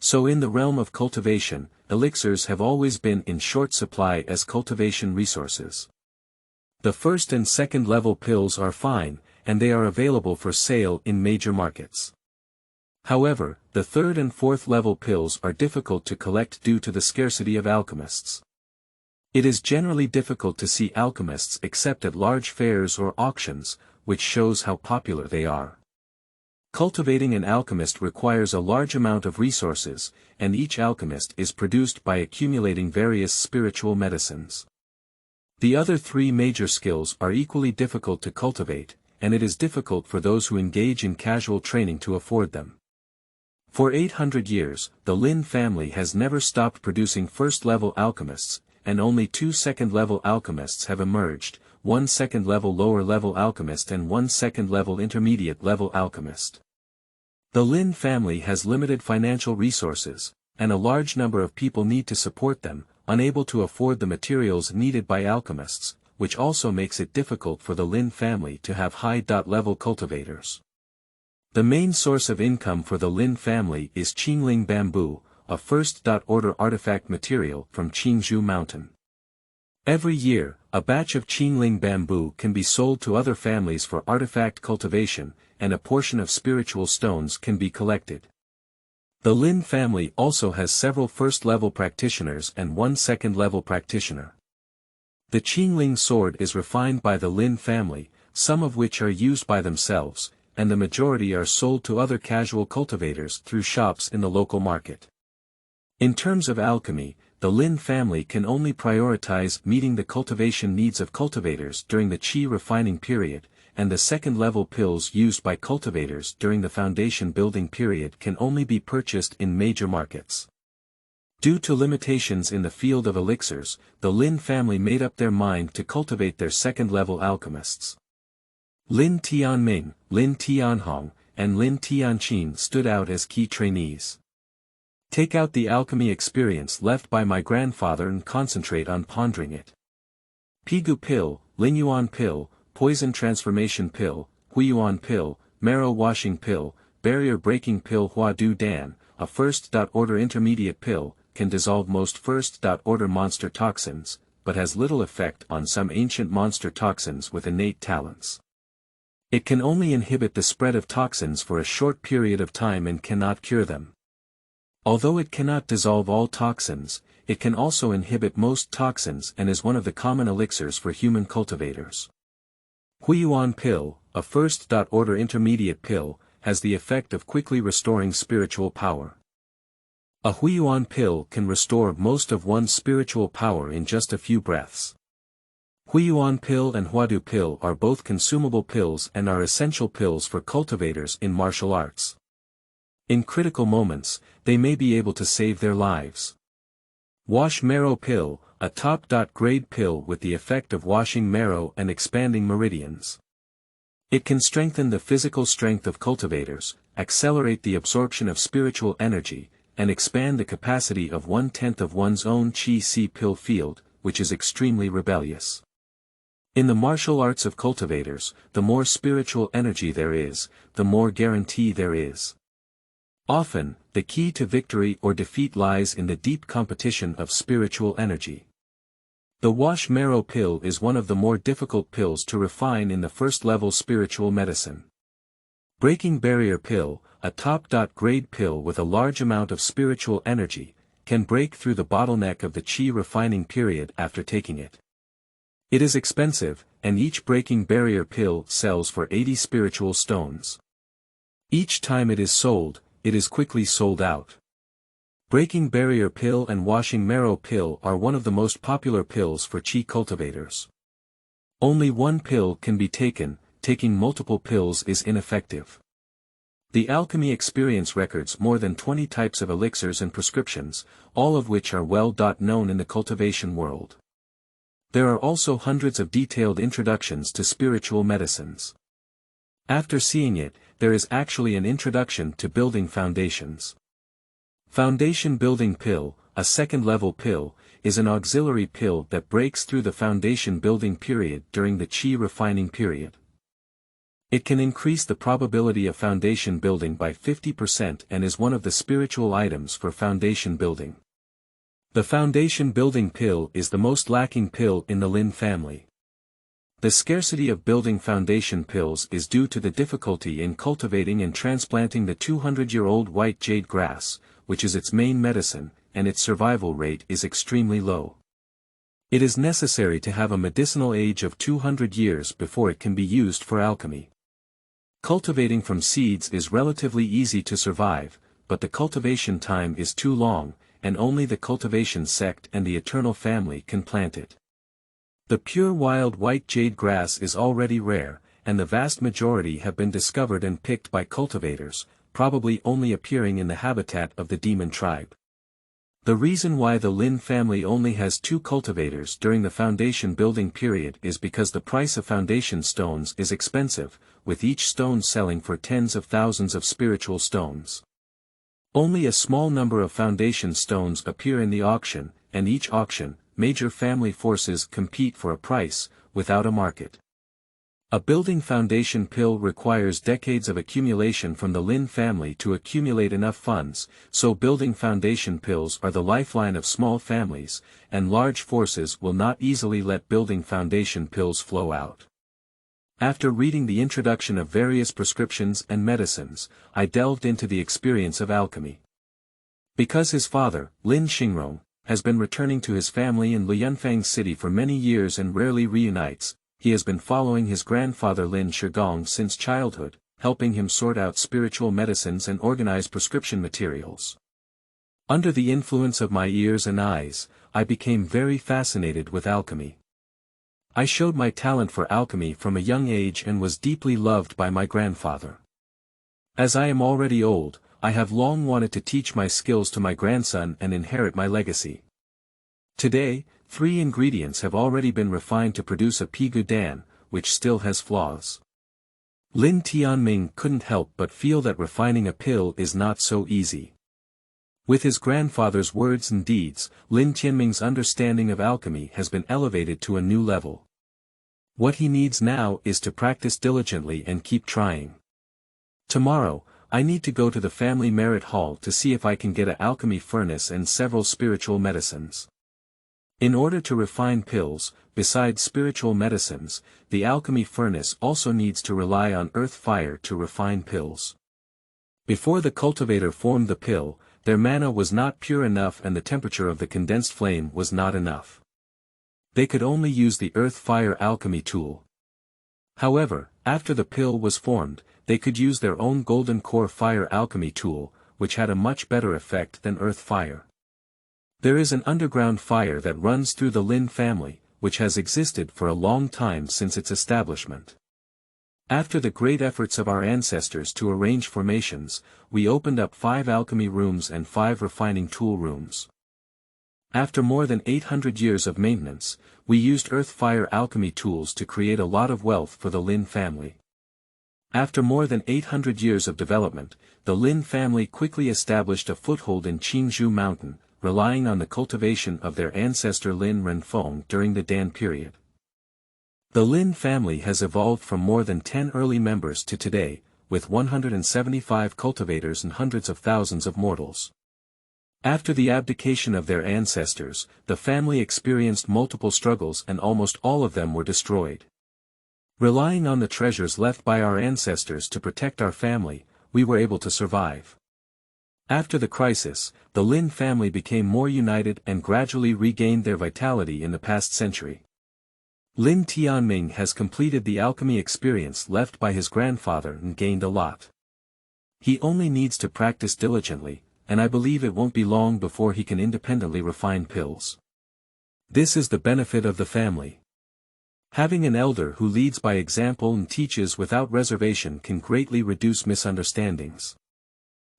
S1: So in the realm of cultivation, elixirs have always been in short supply as cultivation resources. The first and second level pills are fine, and they are available for sale in major markets. However, the third and fourth level pills are difficult to collect due to the scarcity of alchemists. It is generally difficult to see alchemists except at large fairs or auctions, which shows how popular they are. Cultivating an alchemist requires a large amount of resources, and each alchemist is produced by accumulating various spiritual medicines. The other 3 major skills are equally difficult to cultivate, and it is difficult for those who engage in casual training to afford them. For 800 years, the Lin family has never stopped producing first-level alchemists, and only 2 second-level alchemists have emerged, 1 second-level lower-level alchemist and 1 second-level intermediate-level alchemist. The Lin family has limited financial resources, and a large number of people need to support them, unable to afford the materials needed by alchemists, which also makes it difficult for the Lin family to have high-level cultivators. The main source of income for the Lin family is Qingling bamboo, a first-order artifact material from Qingzhou mountain. Every year, a batch of Qingling bamboo can be sold to other families for artifact cultivation, and a portion of spiritual stones can be collected. The Lin family also has several first-level practitioners and 1 second-level practitioner. The Qingling sword is refined by the Lin family, some of which are used by themselves, and the majority are sold to other casual cultivators through shops in the local market. In terms of alchemy, the Lin family can only prioritize meeting the cultivation needs of cultivators during the qi refining period, and the second-level pills used by cultivators during the foundation building period can only be purchased in major markets. Due to limitations in the field of elixirs, the Lin family made up their mind to cultivate their second-level alchemists. Lin Tianming, Lin Tianhong, and Lin Tianqin stood out as key trainees. Take out the alchemy experience left by my grandfather and concentrate on pondering it. Pigu pill, Linyuan pill, poison transformation pill, Huiyuan pill, marrow washing pill, barrier breaking pill. Hua Du Dan, a first-order intermediate pill, can dissolve most first-order monster toxins, but has little effect on some ancient monster toxins with innate talents. It can only inhibit the spread of toxins for a short period of time and cannot cure them. Although it cannot dissolve all toxins, it can also inhibit most toxins and is one of the common elixirs for human cultivators. Huiyuan pill, a first-order intermediate pill, has the effect of quickly restoring spiritual power. A Huiyuan pill can restore most of one's spiritual power in just a few breaths. Huiyuan pill and Huadu pill are both consumable pills and are essential pills for cultivators in martial arts. In critical moments, they may be able to save their lives. Wash marrow pill, a top-grade pill with the effect of washing marrow and expanding meridians. It can strengthen the physical strength of cultivators, accelerate the absorption of spiritual energy, and expand the capacity of 1/10 of one's own Qi pill field, which is extremely rebellious. In the martial arts of cultivators, the more spiritual energy there is, the more guarantee there is. Often, the key to victory or defeat lies in the deep competition of spiritual energy. The wash marrow pill is one of the more difficult pills to refine in the first-level spiritual medicine. Breaking barrier pill, a top-grade pill with a large amount of spiritual energy, can break through the bottleneck of the Qi refining period after taking it. It is expensive, and each breaking barrier pill sells for 80 spiritual stones. Each time it is sold, it is quickly sold out. Breaking barrier pill and washing marrow pill are one of the most popular pills for Qi cultivators. Only one pill can be taken, taking multiple pills is ineffective. The alchemy experience records more than 20 types of elixirs and prescriptions, all of which are well known in the cultivation world. There are also hundreds of detailed introductions to spiritual medicines. After seeing it, there is actually an introduction to building foundations. Foundation building pill, a second-level pill, is an auxiliary pill that breaks through the foundation building period during the Qi refining period. It can increase the probability of foundation building by 50% and is one of the spiritual items for foundation building. The foundation building pill is the most lacking pill in the Lin family. The scarcity of building foundation pills is due to the difficulty in cultivating and transplanting the 200-year-old white jade grass, which is its main medicine, and its survival rate is extremely low. It is necessary to have a medicinal age of 200 years before it can be used for alchemy. Cultivating from seeds is relatively easy to survive, but the cultivation time is too long, and only the cultivation sect and the eternal family can plant it. The pure wild white jade grass is already rare, and the vast majority have been discovered and picked by cultivators, probably only appearing in the habitat of the demon tribe. The reason why the Lin family only has 2 cultivators during the foundation building period is because the price of foundation stones is expensive, with each stone selling for tens of thousands of spiritual stones. Only a small number of foundation stones appear in the auction, and each auction, major family forces compete for a price, without a market. A building foundation pill requires decades of accumulation from the Lin family to accumulate enough funds, so building foundation pills are the lifeline of small families, and large forces will not easily let building foundation pills flow out. After reading the introduction of various prescriptions and medicines, I delved into the experience of alchemy. Because his father, Lin Xingrong, has been returning to his family in Lianfang City for many years and rarely reunites, he has been following his grandfather Lin Shigong since childhood, helping him sort out spiritual medicines and organize prescription materials. Under the influence of my ears and eyes, I became very fascinated with alchemy. I showed my talent for alchemy from a young age and was deeply loved by my grandfather. As I am already old, I have long wanted to teach my skills to my grandson and inherit my legacy. Today, 3 ingredients have already been refined to produce a pigu dan, which still has flaws. Lin Tianming couldn't help but feel that refining a pill is not so easy. With his grandfather's words and deeds, Lin Tianming's understanding of alchemy has been elevated to a new level. What he needs now is to practice diligently and keep trying. Tomorrow, I need to go to the family merit hall to see if I can get an alchemy furnace and several spiritual medicines. In order to refine pills, besides spiritual medicines, the alchemy furnace also needs to rely on earth fire to refine pills. Before the cultivator formed the pill, their mana was not pure enough and the temperature of the condensed flame was not enough. They could only use the earth fire alchemy tool. However, after the pill was formed, they could use their own golden core fire alchemy tool, which had a much better effect than earth fire. There is an underground fire that runs through the Lin family, which has existed for a long time since its establishment. After the great efforts of our ancestors to arrange formations, we opened up 5 alchemy rooms and 5 refining tool rooms. After more than 800 years of maintenance, we used earth fire alchemy tools to create a lot of wealth for the Lin family. After more than 800 years of development, the Lin family quickly established a foothold in Qingzhou mountain, relying on the cultivation of their ancestor Lin Renfeng during the Dan period. The Lin family has evolved from more than 10 early members to today, with 175 cultivators and hundreds of thousands of mortals. After the abdication of their ancestors, the family experienced multiple struggles and almost all of them were destroyed. Relying on the treasures left by our ancestors to protect our family, we were able to survive. After the crisis, the Lin family became more united and gradually regained their vitality in the past century. Lin Tianming has completed the alchemy experience left by his grandfather and gained a lot. He only needs to practice diligently, and I believe it won't be long before he can independently refine pills. This is the benefit of the family. Having an elder who leads by example and teaches without reservation can greatly reduce misunderstandings.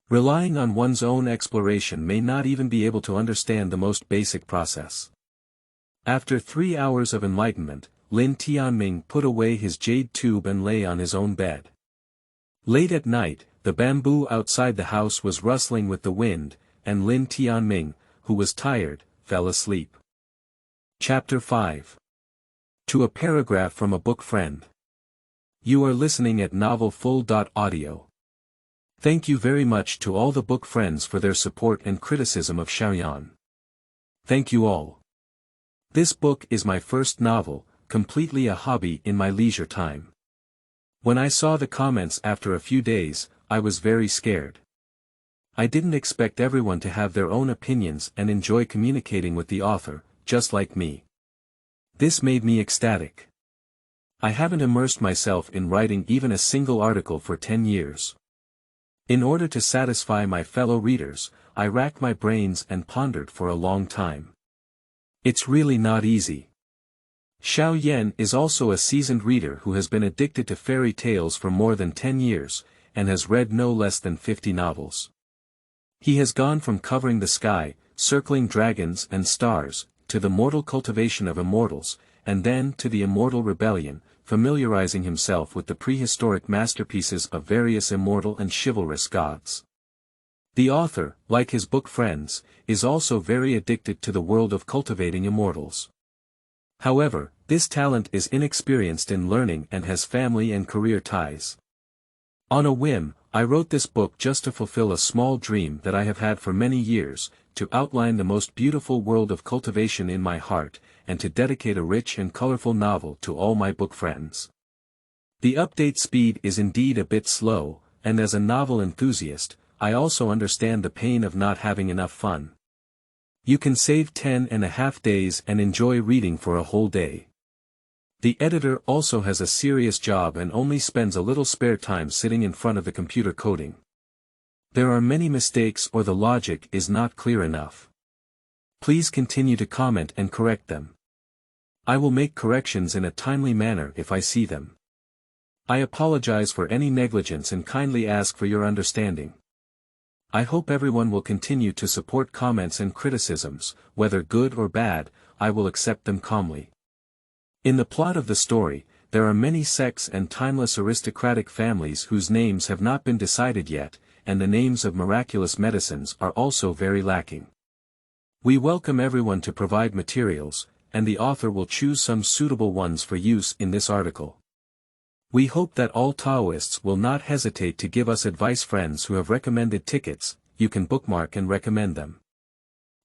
S1: Relying on one's own exploration may not even be able to understand the most basic process. After 3 hours of enlightenment, Lin Tianming put away his jade tube and lay on his own bed. Late at night, the bamboo outside the house was rustling with the wind, and Lin Tianming, who was tired, fell asleep. Chapter 5. To a paragraph from a book friend. You are listening at novelfull.audio. Thank you very much to all the book friends for their support and criticism of Xiaoyan. Thank you all. This book is my first novel, completely a hobby in my leisure time. When I saw the comments after a few days, I was very scared. I didn't expect everyone to have their own opinions and enjoy communicating with the author, just like me. This made me ecstatic. I haven't immersed myself in writing even a single article for 10 years. In order to satisfy my fellow readers, I racked my brains and pondered for a long time. It's really not easy. Xiao Yan is also a seasoned reader who has been addicted to fairy tales for more than 10 years, and has read no less than 50 novels. He has gone from covering the sky, circling dragons and stars, to the mortal cultivation of immortals, and then to the immortal rebellion, familiarizing himself with the prehistoric masterpieces of various immortal and chivalrous gods. The author, like his book friends, is also very addicted to the world of cultivating immortals. However, this talent is inexperienced in learning and has family and career ties. On a whim, I wrote this book just to fulfill a small dream that I have had for many years, to outline the most beautiful world of cultivation in my heart, and to dedicate a rich and colorful novel to all my book friends. The update speed is indeed a bit slow, and as a novel enthusiast, I also understand the pain of not having enough fun. You can save 10.5 days and enjoy reading for a whole day. The editor also has a serious job and only spends a little spare time sitting in front of the computer coding. There are many mistakes or the logic is not clear enough. Please continue to comment and correct them. I will make corrections in a timely manner if I see them. I apologize for any negligence and kindly ask for your understanding. I hope everyone will continue to support comments and criticisms, whether good or bad, I will accept them calmly. In the plot of the story, there are many sects and timeless aristocratic families whose names have not been decided yet, and the names of miraculous medicines are also very lacking. We welcome everyone to provide materials, and the author will choose some suitable ones for use in this article. We hope that all Taoists will not hesitate to give us advice. Friends who have recommended tickets, you can bookmark and recommend them.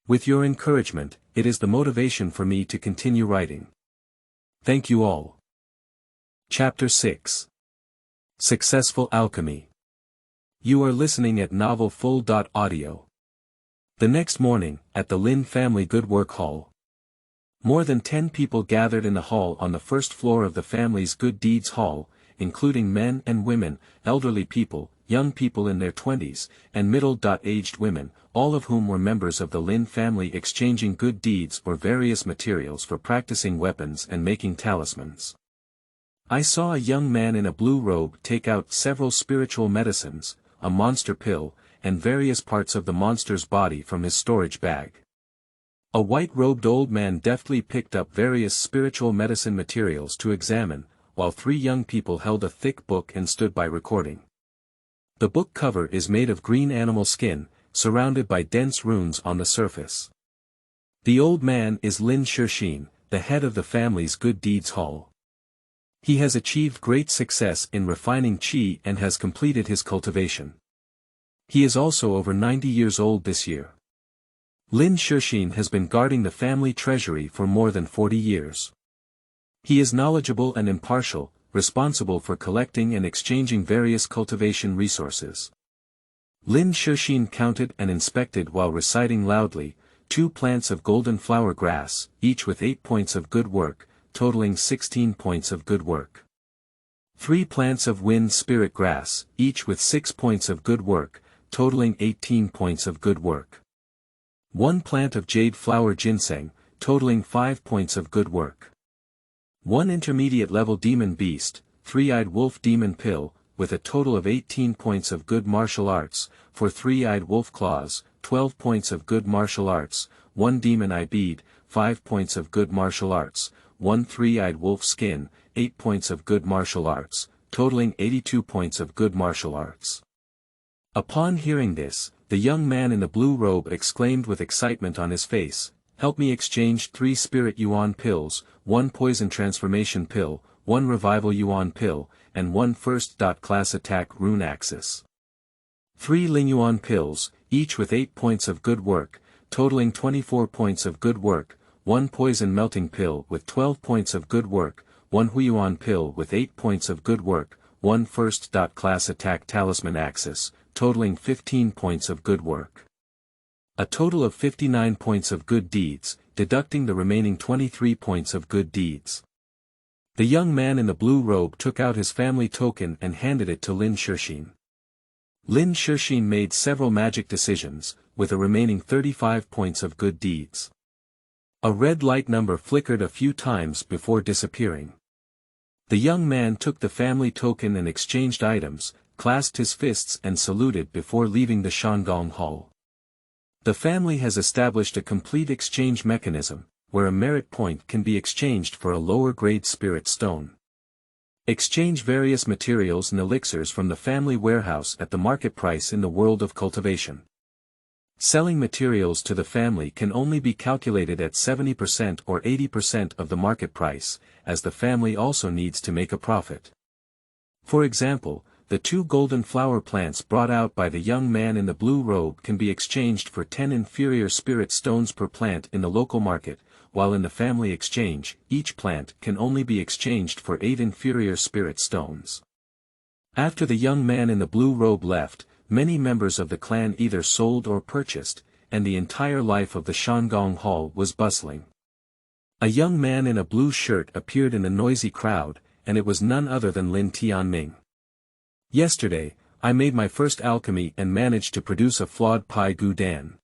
S1: With your encouragement, it is the motivation for me to continue writing. Thank you all. Chapter 6. Successful Alchemy. You are listening at novelfull.audio. The next morning, at the Lin family Good Work Hall. More than 10 people gathered in the hall on the first floor of the family's Good Deeds Hall, including men and women, elderly people, young people in their 20s, and middle-aged women, all of whom were members of the Lin family exchanging good deeds or various materials for practicing weapons and making talismans. I saw a young man in a blue robe take out several spiritual medicines, a monster pill, and various parts of the monster's body from his storage bag. A white-robed old man deftly picked up various spiritual medicine materials to examine, while 3 young people held a thick book and stood by recording. The book cover is made of green animal skin, surrounded by dense runes on the surface. The old man is Lin Tianming, the head of the family's good deeds hall. He has achieved great success in refining qi and has completed his cultivation. He is also over 90 years old this year. Lin Tianming has been guarding the family treasury for more than 40 years. He is knowledgeable and impartial, responsible for collecting and exchanging various cultivation resources. Lin Tianming counted and inspected while reciting loudly, 2 plants of golden flower grass, each with 8 points of good work, totaling 16 points of good work. 3 plants of wind spirit grass, each with 6 points of good work, totaling 18 points of good work. 1 plant of jade flower ginseng, totaling 5 points of good work. 1 intermediate level demon beast, 3-eyed wolf demon pill, with a total of 18 points of good martial arts, for 3-eyed wolf claws, 12 points of good martial arts, 1 demon eye bead, 5 points of good martial arts, 1 3-eyed wolf skin, 8 points of good martial arts, totaling 82 points of good martial arts. Upon hearing this, the young man in the blue robe exclaimed with excitement on his face, "Help me exchange 3 spirit yuan pills, 1 poison transformation pill, 1 revival yuan pill, and 1 first-class attack rune axis. 3 Ling yuan pills, each with 8 points of good work, totaling 24 points of good work, 1 poison melting pill with 12 points of good work, 1 Huiyuan pill with 8 points of good work, 1 first-class attack talisman axis, totaling 15 points of good work. A total of 59 points of good deeds, deducting the remaining 23 points of good deeds." The young man in the blue robe took out his family token and handed it to Lin Tianming. Lin Tianming made several magic decisions, with a remaining 35 points of good deeds. A red light number flickered a few times before disappearing. The young man took the family token and exchanged items, clasped his fists and saluted before leaving the Shandong Hall. The family has established a complete exchange mechanism, where a merit point can be exchanged for a lower-grade spirit stone. Exchange various materials and elixirs from the family warehouse at the market price in the world of cultivation. Selling materials to the family can only be calculated at 70% or 80% of the market price, as the family also needs to make a profit. For example, the 2 golden flower plants brought out by the young man in the blue robe can be exchanged for 10 inferior spirit stones per plant in the local market, while in the family exchange, each plant can only be exchanged for 8 inferior spirit stones. After the young man in the blue robe left, many members of the clan either sold or purchased, and the entire life of the Shandong Hall was bustling. A young man in a blue shirt appeared in the noisy crowd, and it was none other than Lin Tianming. "Yesterday, I made my first alchemy and managed to produce a flawed Pai Gu Dan.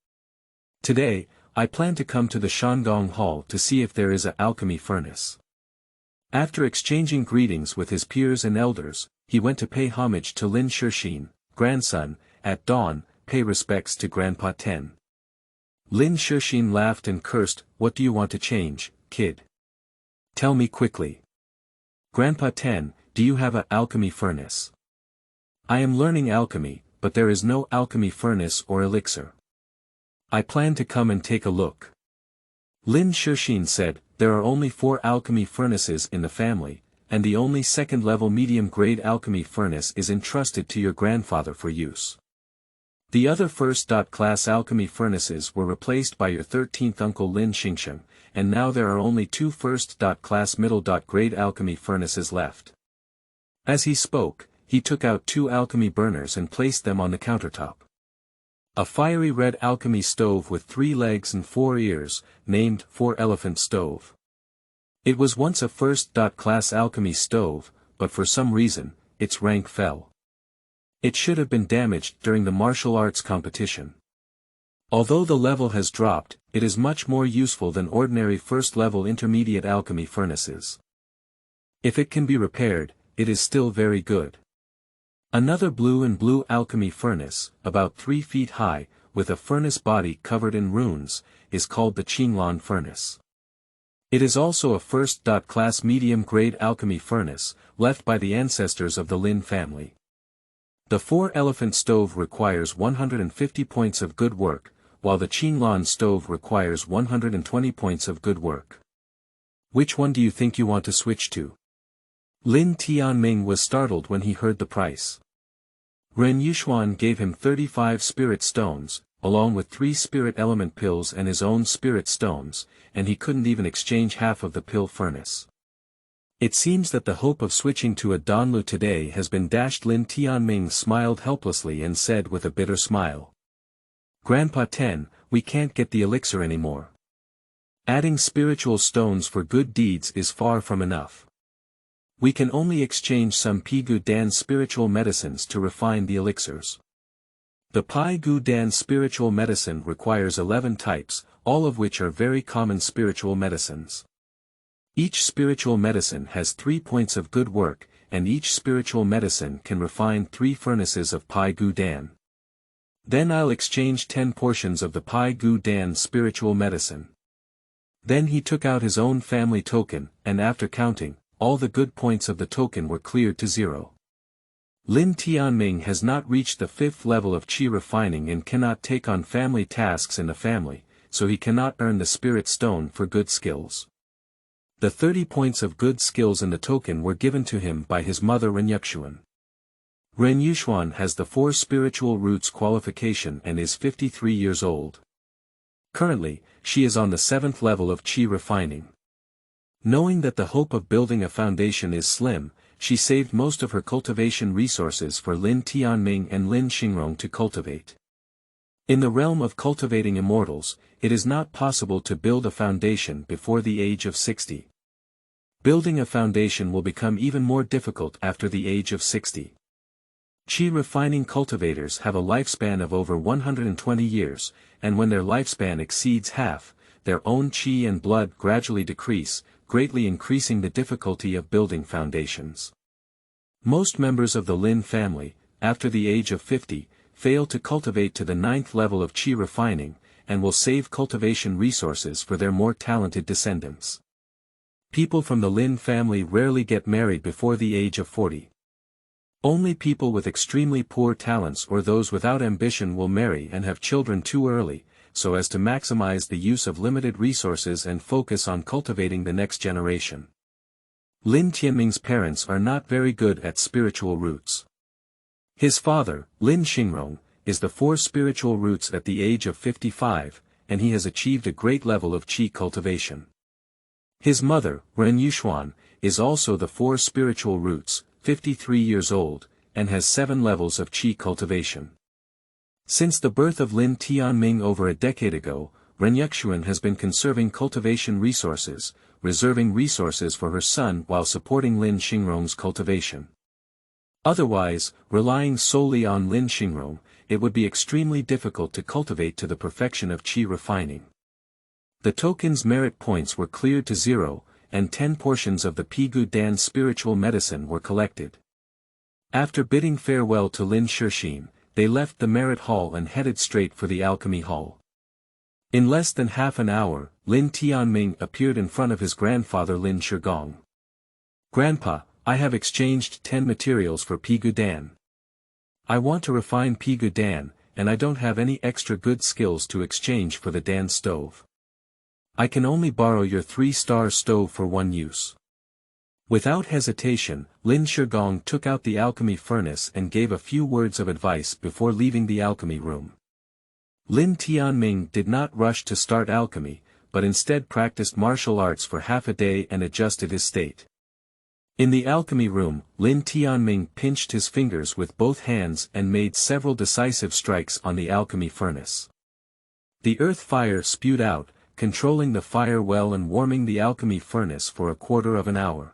S1: Today, I plan to come to the Shandong Hall to see if there is an alchemy furnace." After exchanging greetings with his peers and elders, he went to pay homage to Lin Tianming, grandson. At dawn, pay respects to Grandpa 10. Lin Tianming laughed and cursed, "What do you want to change, kid? Tell me quickly." "Grandpa 10, do you have a alchemy furnace?" "I am learning alchemy, but there is no alchemy furnace or elixir. I plan to come and take a look." Lin Tianming said, "There are only 4 alchemy furnaces in the family, and the only 2nd-level medium-grade alchemy furnace is entrusted to your grandfather for use. The other first-class alchemy furnaces were replaced by your 13th uncle Lin Xingsheng, and now there are only 2 first-class middle-grade alchemy furnaces left." As he spoke, he took out 2 alchemy burners and placed them on the countertop. A fiery red alchemy stove with 3 legs and 4 ears, named 4-elephant stove. It was once a first-class alchemy stove, but for some reason, its rank fell. It should have been damaged during the martial arts competition. Although the level has dropped, it is much more useful than ordinary first-level intermediate alchemy furnaces. If it can be repaired, it is still very good. Another blue and blue alchemy furnace, about 3 feet high, with a furnace body covered in runes, is called the Qinglan furnace. It is also a first-class medium-grade alchemy furnace, left by the ancestors of the Lin family. The 4-elephant stove requires 150 points of good work, while the Qinglan stove requires 120 points of good work. Which one do you think you want to switch to? Lin Tianming was startled when he heard the price. Ren Yushuan gave him 35 spirit stones, along with 3 spirit element pills and his own spirit stones, and he couldn't even exchange half of the pill furnace. It seems that the hope of switching to a Danlu today has been dashed. Lin Tianming smiled helplessly and said with a bitter smile. Grandpa 10, we can't get the elixir anymore. Adding spiritual stones for good deeds is far from enough. We can only exchange some Pi Gu Dan spiritual medicines to refine the elixirs. The Pi Gu Dan spiritual medicine requires 11 types, all of which are very common spiritual medicines. Each spiritual medicine has 3 points of good work, and each spiritual medicine can refine 3 furnaces of Pi Gu Dan. Then I'll exchange 10 portions of the Pi Gu Dan spiritual medicine. Then he took out his own family token, and after counting, all the good points of the token were cleared to 0. Lin Tianming has not reached the 5th level of qi refining and cannot take on family tasks in the family, so he cannot earn the spirit stone for good skills. The 30 points of good skills in the token were given to him by his mother Ren Yushuan. Ren Yushuan has the 4 spiritual roots qualification and is 53 years old. Currently, she is on the 7th level of qi refining. Knowing that the hope of building a foundation is slim, she saved most of her cultivation resources for Lin Tianming and Lin Xingrong to cultivate. In the realm of cultivating immortals, it is not possible to build a foundation before the age of 60. Building a foundation will become even more difficult after the age of 60. Qi refining cultivators have a lifespan of over 120 years, and when their lifespan exceeds half, their own qi and blood gradually decrease, greatly increasing the difficulty of building foundations. Most members of the Lin family, after the age of 50, fail to cultivate to the 9th level of qi refining, and will save cultivation resources for their more talented descendants. People from the Lin family rarely get married before the age of 40. Only people with extremely poor talents or those without ambition will marry and have children too early, so as to maximize the use of limited resources and focus on cultivating the next generation. Lin Tianming's parents are not very good at spiritual roots. His father, Lin Xingrong, is the 4 spiritual roots at the age of 55, and he has achieved a great level of qi cultivation. His mother, Ren Yushuan, is also the 4 spiritual roots, 53 years old, and has 7 levels of qi cultivation. Since the birth of Lin Tianming over a decade ago, Ren Yushuan has been conserving cultivation resources, reserving resources for her son while supporting Lin Xingrong's cultivation. Otherwise, relying solely on Lin Xingrong, it would be extremely difficult to cultivate to the perfection of qi refining. The token's merit points were cleared to 0, and 10 portions of the Pi Gu Dan spiritual medicine were collected. After bidding farewell to Lin Shixin, they left the merit hall and headed straight for the alchemy hall. In less than half an hour, Lin Tianming appeared in front of his grandfather Lin Shigong. Grandpa, I have exchanged 10 materials for Pi Gu Dan. I want to refine Pi Gu Dan, and I don't have any extra good skills to exchange for the Dan stove. I can only borrow your 3-star stove for one use. Without hesitation, Lin Shigong took out the alchemy furnace and gave a few words of advice before leaving the alchemy room. Lin Tianming did not rush to start alchemy, but instead practiced martial arts for half a day and adjusted his state. In the alchemy room, Lin Tianming pinched his fingers with both hands and made several decisive strikes on the alchemy furnace. The earth fire spewed out, controlling the fire well and warming the alchemy furnace for a quarter of an hour.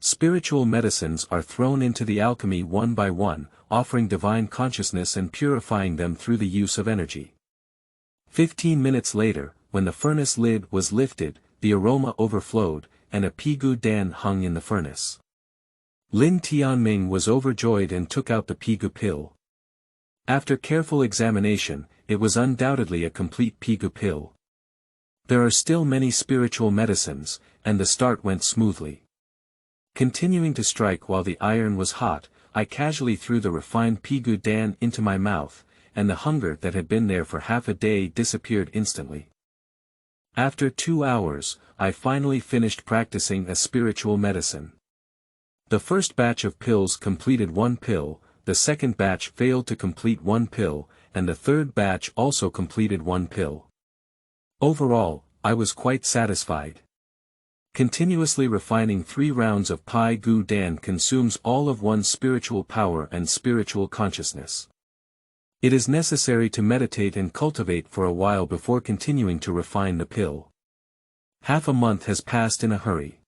S1: Spiritual medicines are thrown into the alchemy one by one, offering divine consciousness and purifying them through the use of energy. 15 minutes later, when the furnace lid was lifted, the aroma overflowed, and a Pi Gu Dan hung in the furnace. Lin Tianming was overjoyed and took out the Pi Gu pill. After careful examination, it was undoubtedly a complete Pi Gu pill. There are still many spiritual medicines, and the start went smoothly. Continuing to strike while the iron was hot, I casually threw the refined ippon-10 into my mouth, and the hunger that had been there for half a day disappeared instantly. After 2 hours, I finally finished practicing a spiritual medicine. The first batch of pills completed 1 pill, the second batch failed to complete 1 pill, and the third batch also completed 1 pill. Overall, I was quite satisfied. Continuously refining 3 rounds of ippon-10 consumes all of one's spiritual power and spiritual consciousness. It is necessary to meditate and cultivate for a while before continuing to refine the pill. Half a month has passed in a hurry.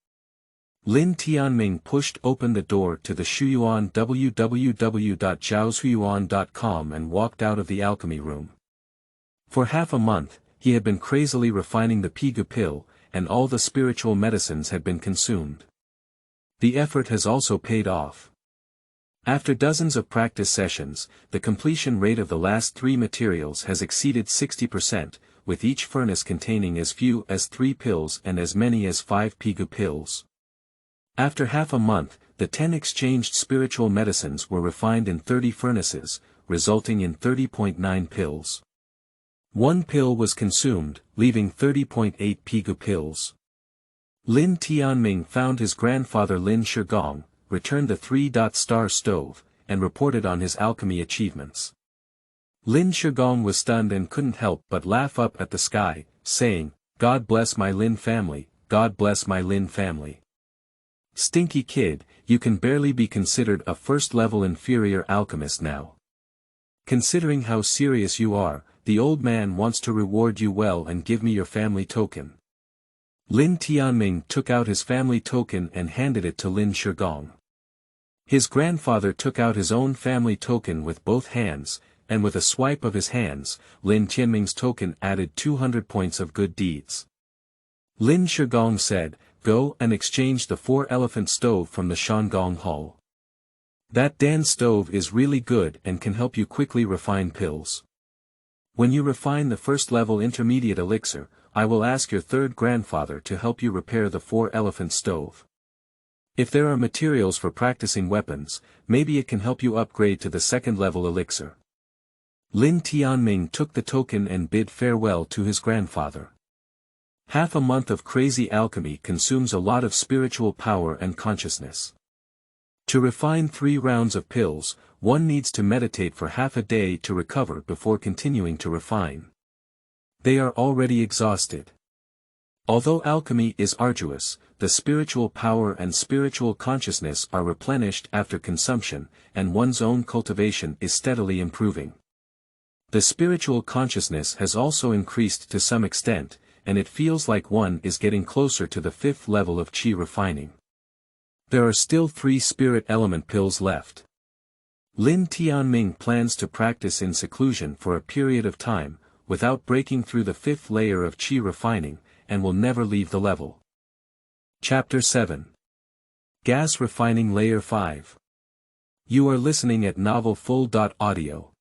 S1: Lin Tianming pushed open the door to the Shuyuan www.jiuzhou.com and walked out of the alchemy room. For half a month, he had been crazily refining the ippon pill, and all the spiritual medicines had been consumed. The effort has also paid off. After dozens of practice sessions, the completion rate of the last 3 materials has exceeded 60%, with each furnace containing as few as 3 pills and as many as 5 ippon pills. After half a month, the 10 exchanged spiritual medicines were refined in 30 furnaces, resulting in 30.9 pills. 1 pill was consumed, leaving 30.8 ippon pills. Lin Tianming found his grandfather Lin Shigong, returned the 3-star stove, and reported on his alchemy achievements. Lin Shigong was stunned and couldn't help but laugh up at the sky, saying, "God bless my Lin family, God bless my Lin family. Stinky kid, you can barely be considered a first-level inferior alchemist now. Considering how serious you are, the old man wants to reward you well and give me your family token." Lin Tianming took out his family token and handed it to Lin Shigong. His grandfather took out his own family token with both hands, and with a swipe of his hands, Lin Tianming's token added 200 points of good deeds. Lin Shigong said, "Go and exchange the 4-elephant stove from the Shangong Hall. That Dan stove is really good and can help you quickly refine pills. When you refine the first-level intermediate elixir, I will ask your third grandfather to help you repair the 4-elephant stove. If there are materials for practicing weapons, maybe it can help you upgrade to the second-level elixir." Lin Tianming took the token and bid farewell to his grandfather. Half a month of crazy alchemy consumes a lot of spiritual power and consciousness. To refine 3 rounds of pills, one needs to meditate for half a day to recover before continuing to refine. They are already exhausted. Although alchemy is arduous, the spiritual power and spiritual consciousness are replenished after consumption, and one's own cultivation is steadily improving. The spiritual consciousness has also increased to some extent, and it feels like one is getting closer to the 5th level of qi refining. There are still 3 spirit element pills left. Lin Tianming plans to practice in seclusion for a period of time, without breaking through the 5th layer of qi refining, and will never leave the level. Chapter 7. Gas Refining Layer 5. You are listening at novelfull.audio.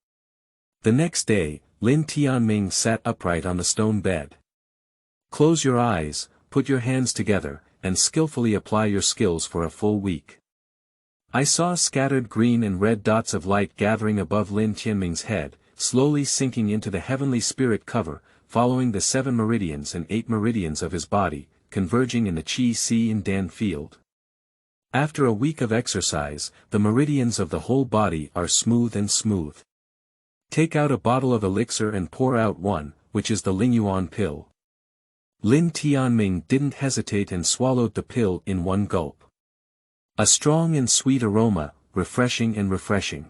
S1: The next day, Lin Tianming sat upright on the stone bed. Close your eyes, put your hands together, and skillfully apply your skills for a full week. I saw scattered green and red dots of light gathering above Lin Tianming's head, slowly sinking into the heavenly spirit cover, following the 7 meridians and 8 meridians of his body, converging in the Qi Si and Dan field. After a week of exercise, the meridians of the whole body are smooth and smooth. Take out a bottle of elixir and pour out 1, which is the Lingyuan pill. Lin Tianming didn't hesitate and swallowed the pill in 1 gulp. A strong and sweet aroma, refreshing and refreshing.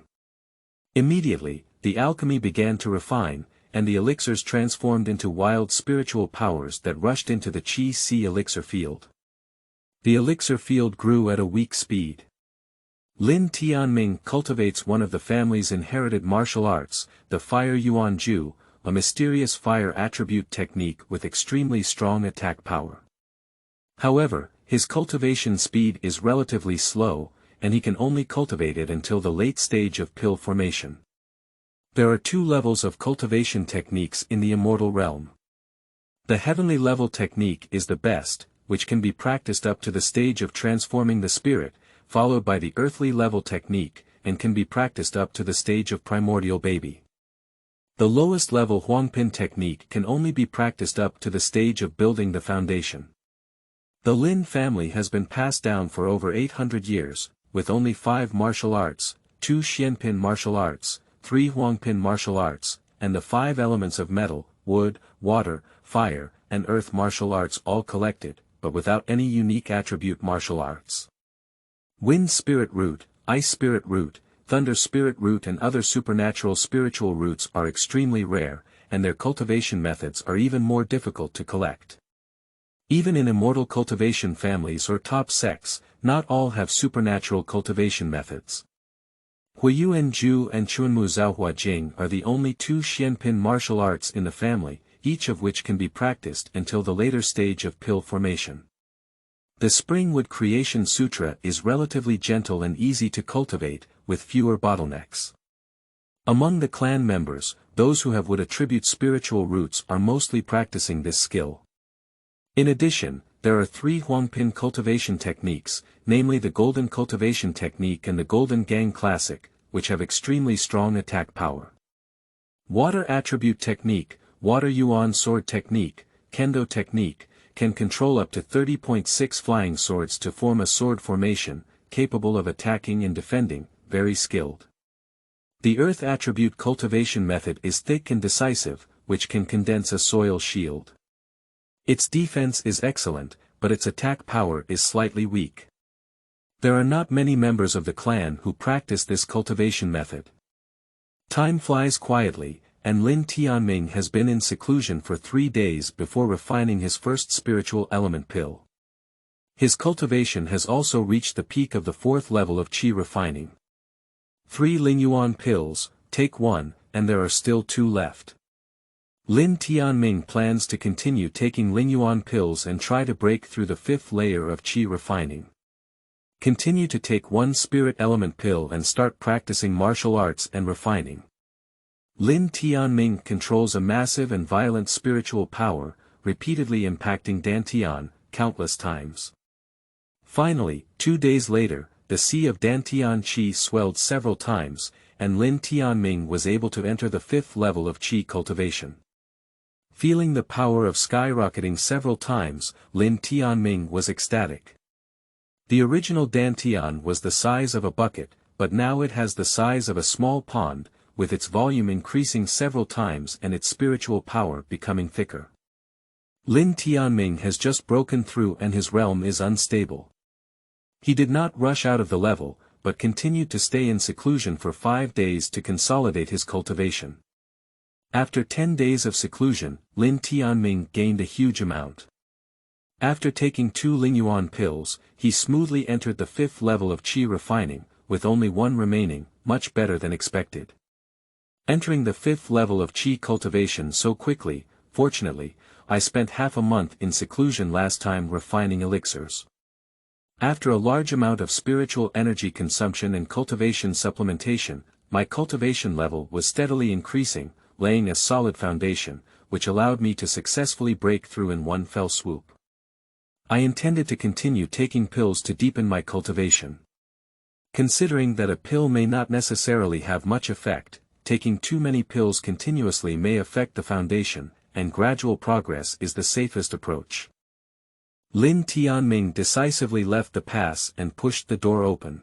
S1: Immediately, the alchemy began to refine, and the elixirs transformed into wild spiritual powers that rushed into the Qi Si elixir field. The elixir field grew at a weak speed. Lin Tianming cultivates one of the family's inherited martial arts, the Fire Yuan Ju, a mysterious fire attribute technique with extremely strong attack power. However, his cultivation speed is relatively slow, and he can only cultivate it until the late stage of pill formation. There are 2 levels of cultivation techniques in the immortal realm. The heavenly level technique is the best, which can be practiced up to the stage of transforming the spirit, followed by the earthly level technique, and can be practiced up to the stage of primordial baby. The lowest level Huangpin technique can only be practiced up to the stage of building the foundation. The Lin family has been passed down for over 800 years, with only 5 martial arts, 2 Xianpin martial arts, 3 Huangpin martial arts, and the 5 elements of metal, wood, water, fire, and earth martial arts all collected, but without any unique attribute martial arts. Wind spirit root, ice spirit root, thunder spirit root and other supernatural spiritual roots are extremely rare, and their cultivation methods are even more difficult to collect. Even in immortal cultivation families or top sects, not all have supernatural cultivation methods. Huiyuanju and Chuanmu Zhaohuajing are the only 2 Xianpin martial arts in the family, each of which can be practiced until the later stage of pill formation. The Springwood Creation Sutra is relatively gentle and easy to cultivate, with fewer bottlenecks. Among the clan members, those who have would attribute spiritual roots are mostly practicing this skill. In addition, there are 3 Huangpin cultivation techniques, namely the Golden Cultivation Technique and the Golden Gang Classic, which have extremely strong attack power. Water Attribute Technique, Water Yuan Sword Technique, Kendo Technique, can control up to 30.6 flying swords to form a sword formation, capable of attacking and defending, very skilled. The Earth Attribute Cultivation Method is thick and decisive, which can condense a soil shield. Its defense is excellent, but its attack power is slightly weak. There are not many members of the clan who practice this cultivation method. Time flies quietly, and Lin Tianming has been in seclusion for 3 days before refining his first spiritual element pill. His cultivation has also reached the peak of the 4th level of qi refining. 3 Lingyuan pills, take 1, and there are still 2 left. Lin Tianming plans to continue taking Lingyuan pills and try to break through the 5th layer of qi refining. Continue to take 1 spirit element pill and start practicing martial arts and refining. Lin Tianming controls a massive and violent spiritual power, repeatedly impacting Dantian, countless times. Finally, 2 days later, the sea of Dantian qi swelled several times, and Lin Tianming was able to enter the 5th level of qi cultivation. Feeling the power of skyrocketing several times, Lin Tianming was ecstatic. The original Dantian was the size of a bucket, but now it has the size of a small pond, with its volume increasing several times and its spiritual power becoming thicker. Lin Tianming has just broken through and his realm is unstable. He did not rush out of the level, but continued to stay in seclusion for 5 days to consolidate his cultivation. After 10 days of seclusion, Lin Tianming gained a huge amount. After taking 2 Lingyuan pills, he smoothly entered the 5th level of qi refining, with only 1 remaining, much better than expected. Entering the 5th level of qi cultivation so quickly, fortunately, I spent half a month in seclusion last time refining elixirs. After a large amount of spiritual energy consumption and cultivation supplementation, my cultivation level was steadily increasing, laying a solid foundation, which allowed me to successfully break through in one fell swoop. I intended to continue taking pills to deepen my cultivation. Considering that a pill may not necessarily have much effect, taking too many pills continuously may affect the foundation, and gradual progress is the safest approach. Lin Tianming decisively left the pass and pushed the door open.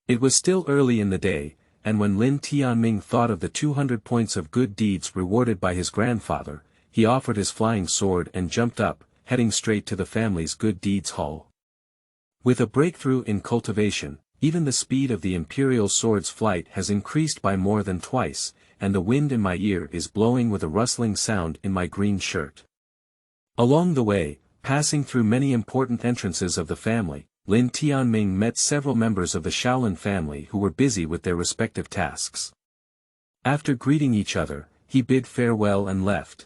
S1: It was still early in the day, and when Lin Tianming thought of the 200 points of good deeds rewarded by his grandfather, he offered his flying sword and jumped up, heading straight to the family's good deeds hall. With a breakthrough in cultivation, even the speed of the imperial sword's flight has increased by more than twice, and the wind in my ear is blowing with a rustling sound in my green shirt. Along the way, passing through many important entrances of the family, Lin Tianming met several members of the Shaolin family who were busy with their respective tasks. After greeting each other, he bid farewell and left.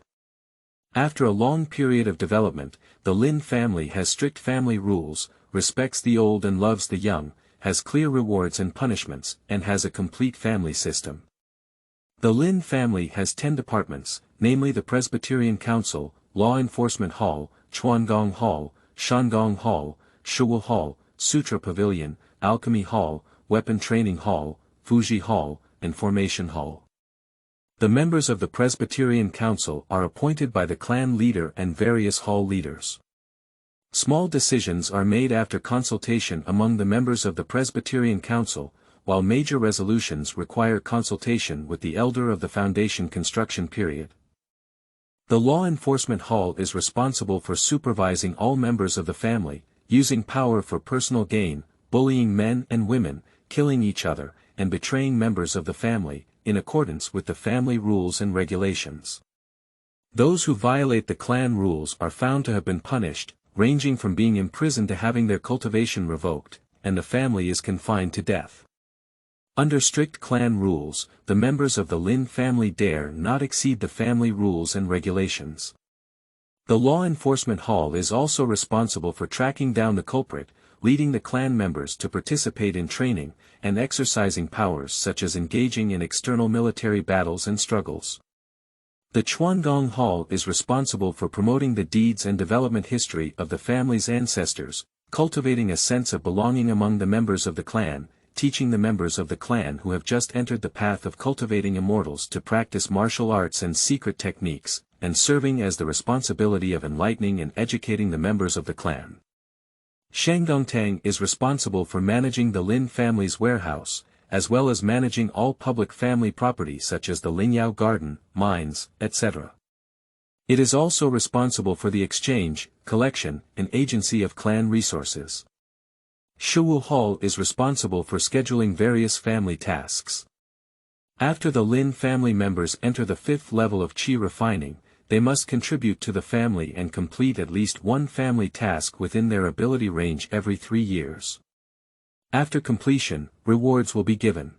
S1: After a long period of development, the Lin family has strict family rules, respects the old and loves the young, has clear rewards and punishments, and has a complete family system. The Lin family has 10 departments, namely the Presbyterian Council, Law Enforcement Hall, Chuangong Hall, Shangong Hall, Shuwu Hall, Sutra Pavilion, Alchemy Hall, Weapon Training Hall, Fuji Hall, and Formation Hall. The members of the Presbyterian Council are appointed by the clan leader and various hall leaders. Small decisions are made after consultation among the members of the Presbyterian Council, while major resolutions require consultation with the elder of the foundation construction period. The Law Enforcement Hall is responsible for supervising all members of the family, using power for personal gain, bullying men and women, killing each other, and betraying members of the family, in accordance with the family rules and regulations. Those who violate the clan rules are found to have been punished, ranging from being imprisoned to having their cultivation revoked, and the family is confined to death. Under strict clan rules, the members of the Lin family dare not exceed the family rules and regulations. The Law Enforcement Hall is also responsible for tracking down the culprit, leading the clan members to participate in training, and exercising powers such as engaging in external military battles and struggles. The Chuangong Hall is responsible for promoting the deeds and development history of the family's ancestors, cultivating a sense of belonging among the members of the clan, teaching the members of the clan who have just entered the path of cultivating immortals to practice martial arts and secret techniques, and serving as the responsibility of enlightening and educating the members of the clan. Shangdongtang is responsible for managing the Lin family's warehouse, as well as managing all public family property such as the Lingyao Garden, mines, etc. It is also responsible for the exchange, collection, and agency of clan resources. Shuwu Hall is responsible for scheduling various family tasks. After the Lin family members enter the 5th level of qi refining, they must contribute to the family and complete at least one family task within their ability range every 3 years. After completion, rewards will be given.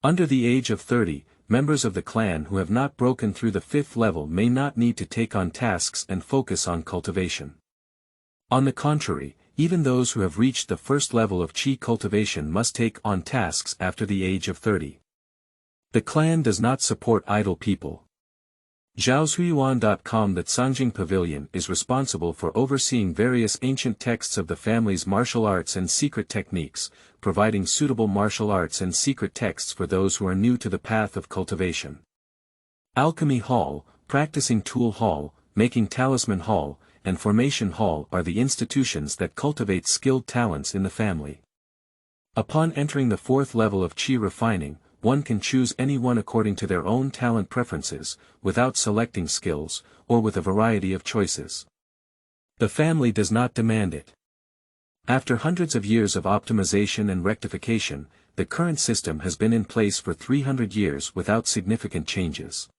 S1: Under the age of 30, members of the clan who have not broken through the 5th level may not need to take on tasks and focus on cultivation. On the contrary, even those who have reached the 1st level of qi cultivation must take on tasks after the age of 30. The clan does not support idle people. Zhaoshuyuan.com. The Cangjing Pavilion is responsible for overseeing various ancient texts of the family's martial arts and secret techniques, providing suitable martial arts and secret texts for those who are new to the path of cultivation. Alchemy Hall, Practicing Tool Hall, Making Talisman Hall, and Formation Hall are the institutions that cultivate skilled talents in the family. Upon entering the 4th level of qi refining, one can choose anyone according to their own talent preferences, without selecting skills, or with a variety of choices. The family does not demand it. After hundreds of years of optimization and rectification, the current system has been in place for 300 years without significant changes.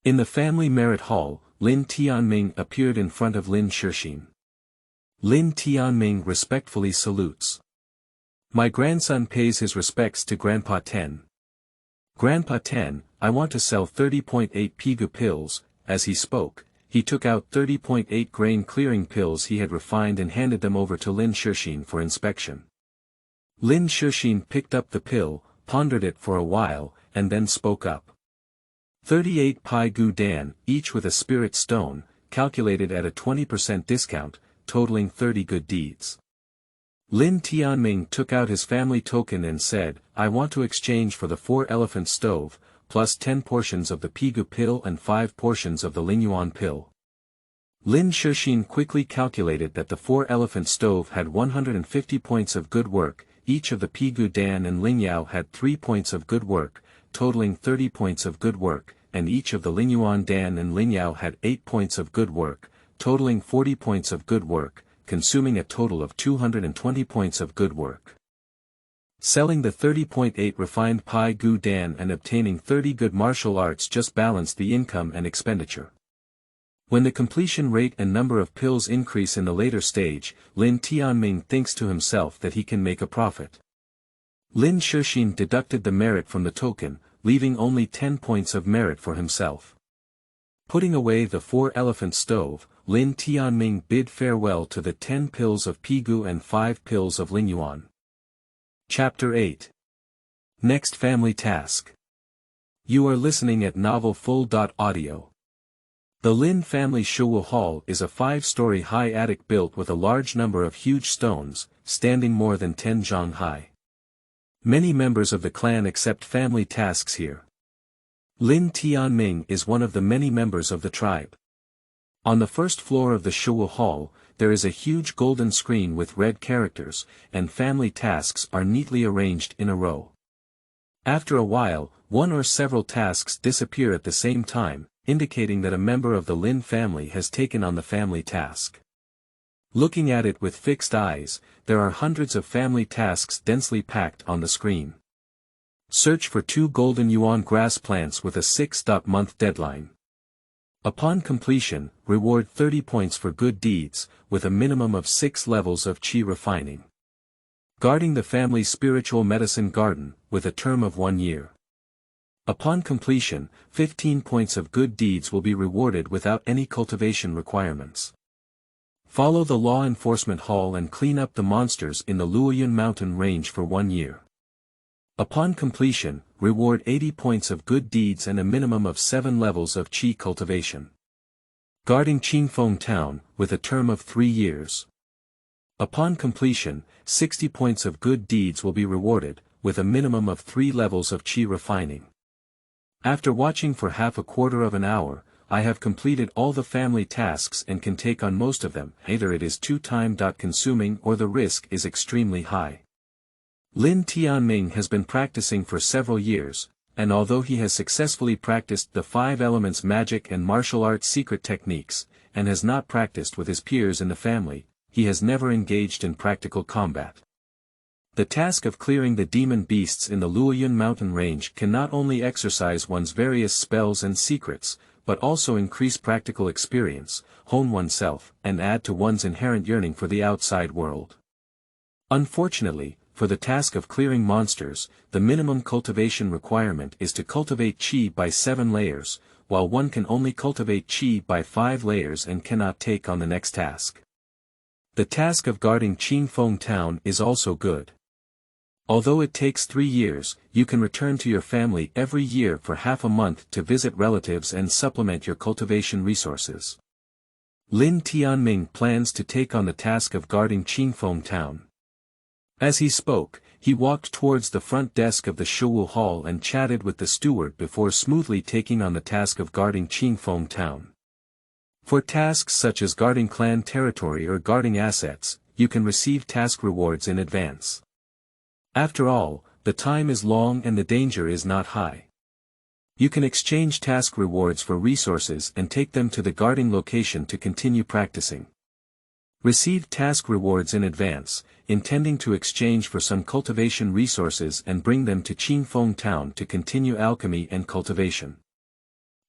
S1: In the family merit hall, Lin Tianming appeared in front of Lin Shixin. Lin Tianming respectfully salutes. My grandson pays his respects to Grandpa 10. Grandpa 10, I want to sell 30.8 Pigu pills. As he spoke, he took out 30.8 grain clearing pills he had refined and handed them over to Lin Shixin for inspection. Lin Shixin picked up the pill, pondered it for a while, and then spoke up. 38 Pai Gu Dan, each with a spirit stone, calculated at a 20% discount, totaling 30 good deeds. Lin Tianming took out his family token and said, I want to exchange for the 4-elephant stove, plus 10 portions of the Pigu pill and 5 portions of the Lingyuan pill. Lin Shixin quickly calculated that the 4-elephant stove had 150 points of good work, each of the Pigu Dan and Lingyao had 3 points of good work, totaling 30 points of good work, and each of the Lingyuan Dan and Lingyao had 8 points of good work, totaling 40 points of good work, consuming a total of 220 points of good work. Selling the 30.8 refined Pai Gu Dan and obtaining 30 good martial arts just balanced the income and expenditure. When the completion rate and number of pills increase in the later stage, Lin Tianming thinks to himself that he can make a profit. Lin Shixin deducted the merit from the token, leaving only 10 points of merit for himself. Putting away the 4-elephant stove, Lin Tianming bid farewell to the 10 pills of Pigu and 5 pills of Lingyuan. Chapter 8. Next family task. You are listening at novelfull.audio. The Lin family Shouwu Hall is a 5-story high attic built with a large number of huge stones, standing more than 10 zhang high. Many members of the clan accept family tasks here. Lin Tianming is one of the many members of the tribe. On the first floor of the Shouwu Hall, there is a huge golden screen with red characters, and family tasks are neatly arranged in a row. After a while, one or several tasks disappear at the same time, indicating that a member of the Lin family has taken on the family task. Looking at it with fixed eyes, there are hundreds of family tasks densely packed on the screen. Search for 2 golden yuan grass plants with a 6-month deadline. Upon completion, reward 30 points for good deeds, with a minimum of 6 levels of qi refining. Guarding the family's spiritual medicine garden, with a term of 1 year. Upon completion, 15 points of good deeds will be rewarded without any cultivation requirements. Follow the law enforcement hall and clean up the monsters in the Luoyun mountain range for 1 year. Upon completion, reward 80 points of good deeds and a minimum of 7 levels of qi cultivation. Guarding Qingzhou town, with a term of 3 years. Upon completion, 60 points of good deeds will be rewarded, with a minimum of 3 levels of qi refining. After watching for half a quarter of an hour, I have completed all the family tasks and can take on most of them. Either it is too time-consuming or the risk is extremely high. Lin Tianming has been practicing for several years, and although he has successfully practiced the 5 elements magic and martial arts secret techniques, and has not practiced with his peers in the family, he has never engaged in practical combat. The task of clearing the demon beasts in the Luoyun mountain range can not only exercise one's various spells and secrets, but also increase practical experience, hone oneself, and add to one's inherent yearning for the outside world. Unfortunately, for the task of clearing monsters, the minimum cultivation requirement is to cultivate qi by 7 layers, while one can only cultivate qi by 5 layers and cannot take on the next task. The task of guarding Qingzhou town is also good. Although it takes 3 years, you can return to your family every year for half a month to visit relatives and supplement your cultivation resources. Lin Tianming plans to take on the task of guarding Qingzhou town. As he spoke, he walked towards the front desk of the Shouwu Hall and chatted with the steward before smoothly taking on the task of guarding Qingzhou town. For tasks such as guarding clan territory or guarding assets, you can receive task rewards in advance. After all, the time is long and the danger is not high. You can exchange task rewards for resources and take them to the guarding location to continue practicing. Receive task rewards in advance, intending to exchange for some cultivation resources and bring them to Qingzhou town to continue alchemy and cultivation.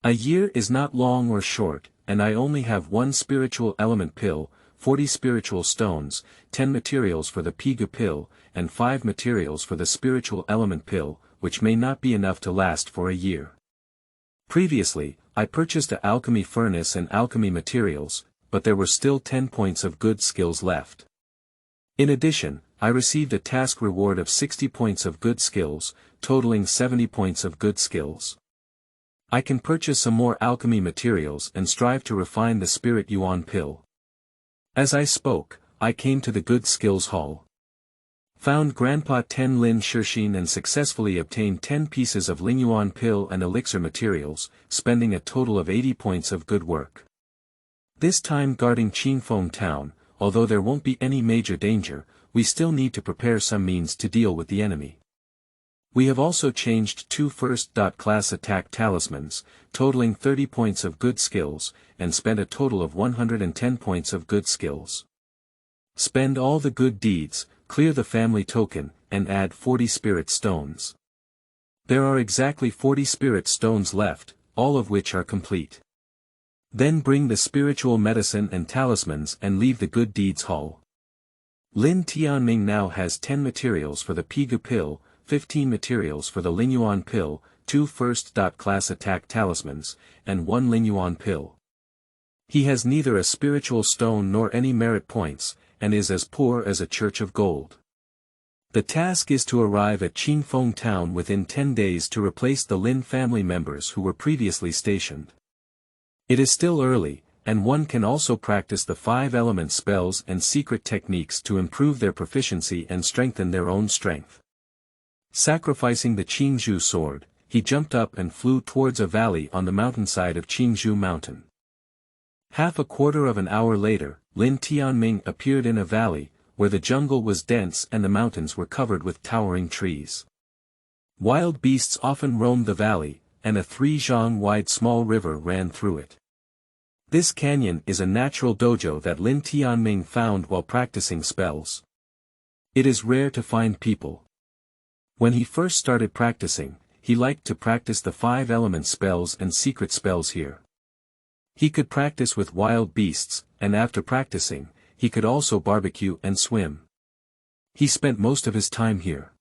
S1: A year is not long or short, and I only have 1 spiritual element pill, 40 spiritual stones, 10 materials for the Pigu pill, and 5 materials for the spiritual element pill, which may not be enough to last for a year. Previously, I purchased an alchemy furnace and alchemy materials, but there were still 10 points of good skills left. In addition, I received a task reward of 60 points of good skills, totaling 70 points of good skills. I can purchase some more alchemy materials and strive to refine the spirit yuan pill. As I spoke, I came to the good skills hall. Found Grandpa 10 Lin Shixin and successfully obtained 10 pieces of Lingyuan pill and elixir materials, spending a total of 80 points of good work. This time guarding Qingzhou town, although there won't be any major danger, we still need to prepare some means to deal with the enemy. We have also changed 2 first-class attack talismans, totaling 30 points of good skills, and spent a total of 110 points of good skills. Spend all the good deeds, clear the family token, and add 40 spirit stones. There are exactly 40 spirit stones left, all of which are complete. Then bring the spiritual medicine and talismans and leave the good deeds hall. Lin Tianming now has 10 materials for the Pigu pill, 15 materials for the Lingyuan pill, 2 first-class attack talismans, and 1 Lingyuan pill. He has neither a spiritual stone nor any merit points, and is as poor as a church of gold. The task is to arrive at Qingzhou town within 10 days to replace the Lin family members who were previously stationed. It is still early, and one can also practice the 5-element spells and secret techniques to improve their proficiency and strengthen their own strength. Sacrificing the Qingzhou sword, he jumped up and flew towards a valley on the mountainside of Qingzhou mountain. Half a quarter of an hour later, Lin Tianming appeared in a valley, where the jungle was dense and the mountains were covered with towering trees. Wild beasts often roamed the valley, and a 3-zhang-wide small river ran through it. This canyon is a natural dojo that Lin Tianming found while practicing spells. It is rare to find people. When he first started practicing, he liked to practice the 5-element spells and secret spells here. He could practice with wild beasts, and after practicing, he could also barbecue and swim. He spent most of his time here.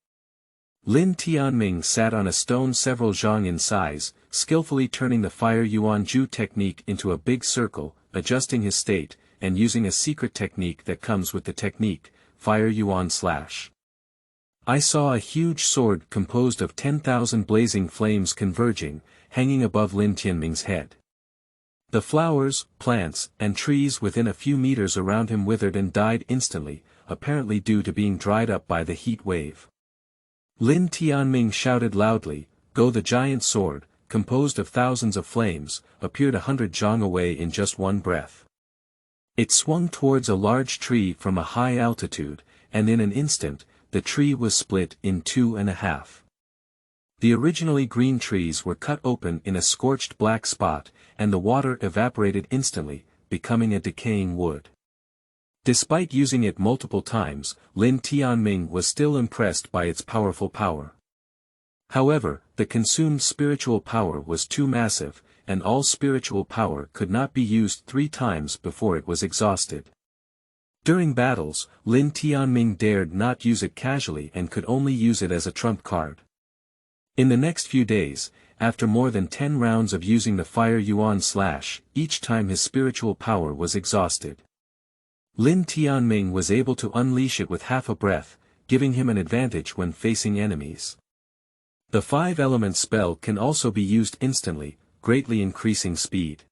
S1: Lin Tianming sat on a stone several zhang in size, skillfully turning the fire yuan-ju technique into a big circle, adjusting his state, and using a secret technique that comes with the technique, fire yuan-slash. I saw a huge sword composed of 10,000 blazing flames converging, hanging above Lin Tianming's head. The flowers, plants, and trees within a few meters around him withered and died instantly, apparently due to being dried up by the heat wave. Lin Tianming shouted loudly, "Go!" The giant sword, composed of thousands of flames, appeared 100 zhang away in just one breath. It swung towards a large tree from a high altitude, and in an instant, the tree was split in 2.5. The originally green trees were cut open in a scorched black spot, and the water evaporated instantly, becoming a decaying wood. Despite using it multiple times, Lin Tianming was still impressed by its powerful power. However, the consumed spiritual power was too massive, and all spiritual power could not be used 3 times before it was exhausted. During battles, Lin Tianming dared not use it casually and could only use it as a trump card. In the next few days, after more than 10 rounds of using the fire yuan-slash, each time his spiritual power was exhausted, Lin Tianming was able to unleash it with half a breath, giving him an advantage when facing enemies. The 5-element spell can also be used instantly, greatly increasing speed.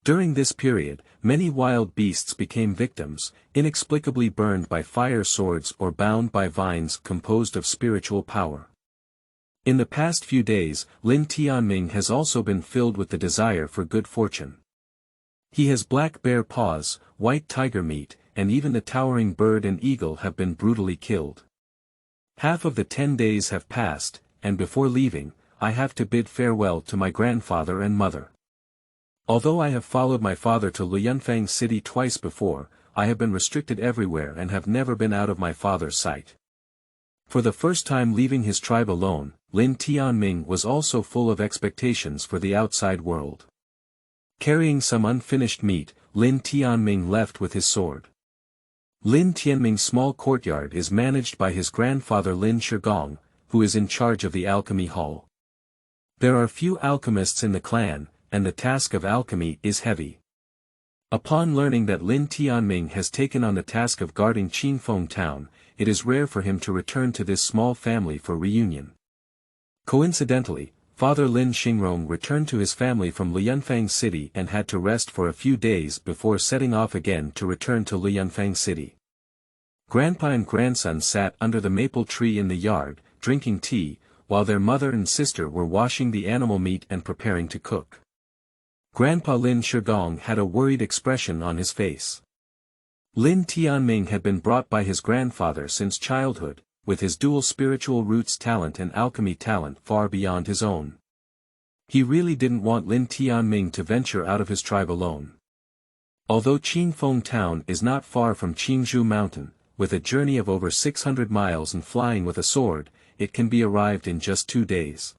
S1: During this period, many wild beasts became victims, inexplicably burned by fire swords or bound by vines composed of spiritual power. In the past few days, Lin Tianming has also been filled with the desire for good fortune. He has black bear paws, white tiger meat, and even the towering bird and eagle have been brutally killed. Half of the 10 days have passed, and before leaving, I have to bid farewell to my grandfather and mother. Although I have followed my father to Lianfang city twice before, I have been restricted everywhere and have never been out of my father's sight. For the first time leaving his tribe alone, Lin Tianming was also full of expectations for the outside world. Carrying some unfinished meat, Lin Tianming left with his sword. Lin Tianming's small courtyard is managed by his grandfather Lin Shigong, who is in charge of the alchemy hall. There are few alchemists in the clan, and the task of alchemy is heavy. Upon learning that Lin Tianming has taken on the task of guarding Qingzhou town, it is rare for him to return to this small family for reunion. Coincidentally, Father Lin Xingrong returned to his family from Lianfang City and had to rest for a few days before setting off again to return to Lianfang City. Grandpa and grandson sat under the maple tree in the yard, drinking tea, while their mother and sister were washing the animal meat and preparing to cook. Grandpa Lin Shigong had a worried expression on his face. Lin Tianming had been brought by his grandfather since childhood, with his dual spiritual roots talent and alchemy talent far beyond his own. He really didn't want Lin Tianming to venture out of his tribe alone. Although Qingzhou town is not far from Qingzhou mountain, with a journey of over 600 miles and flying with a sword, it can be arrived in just 2 days.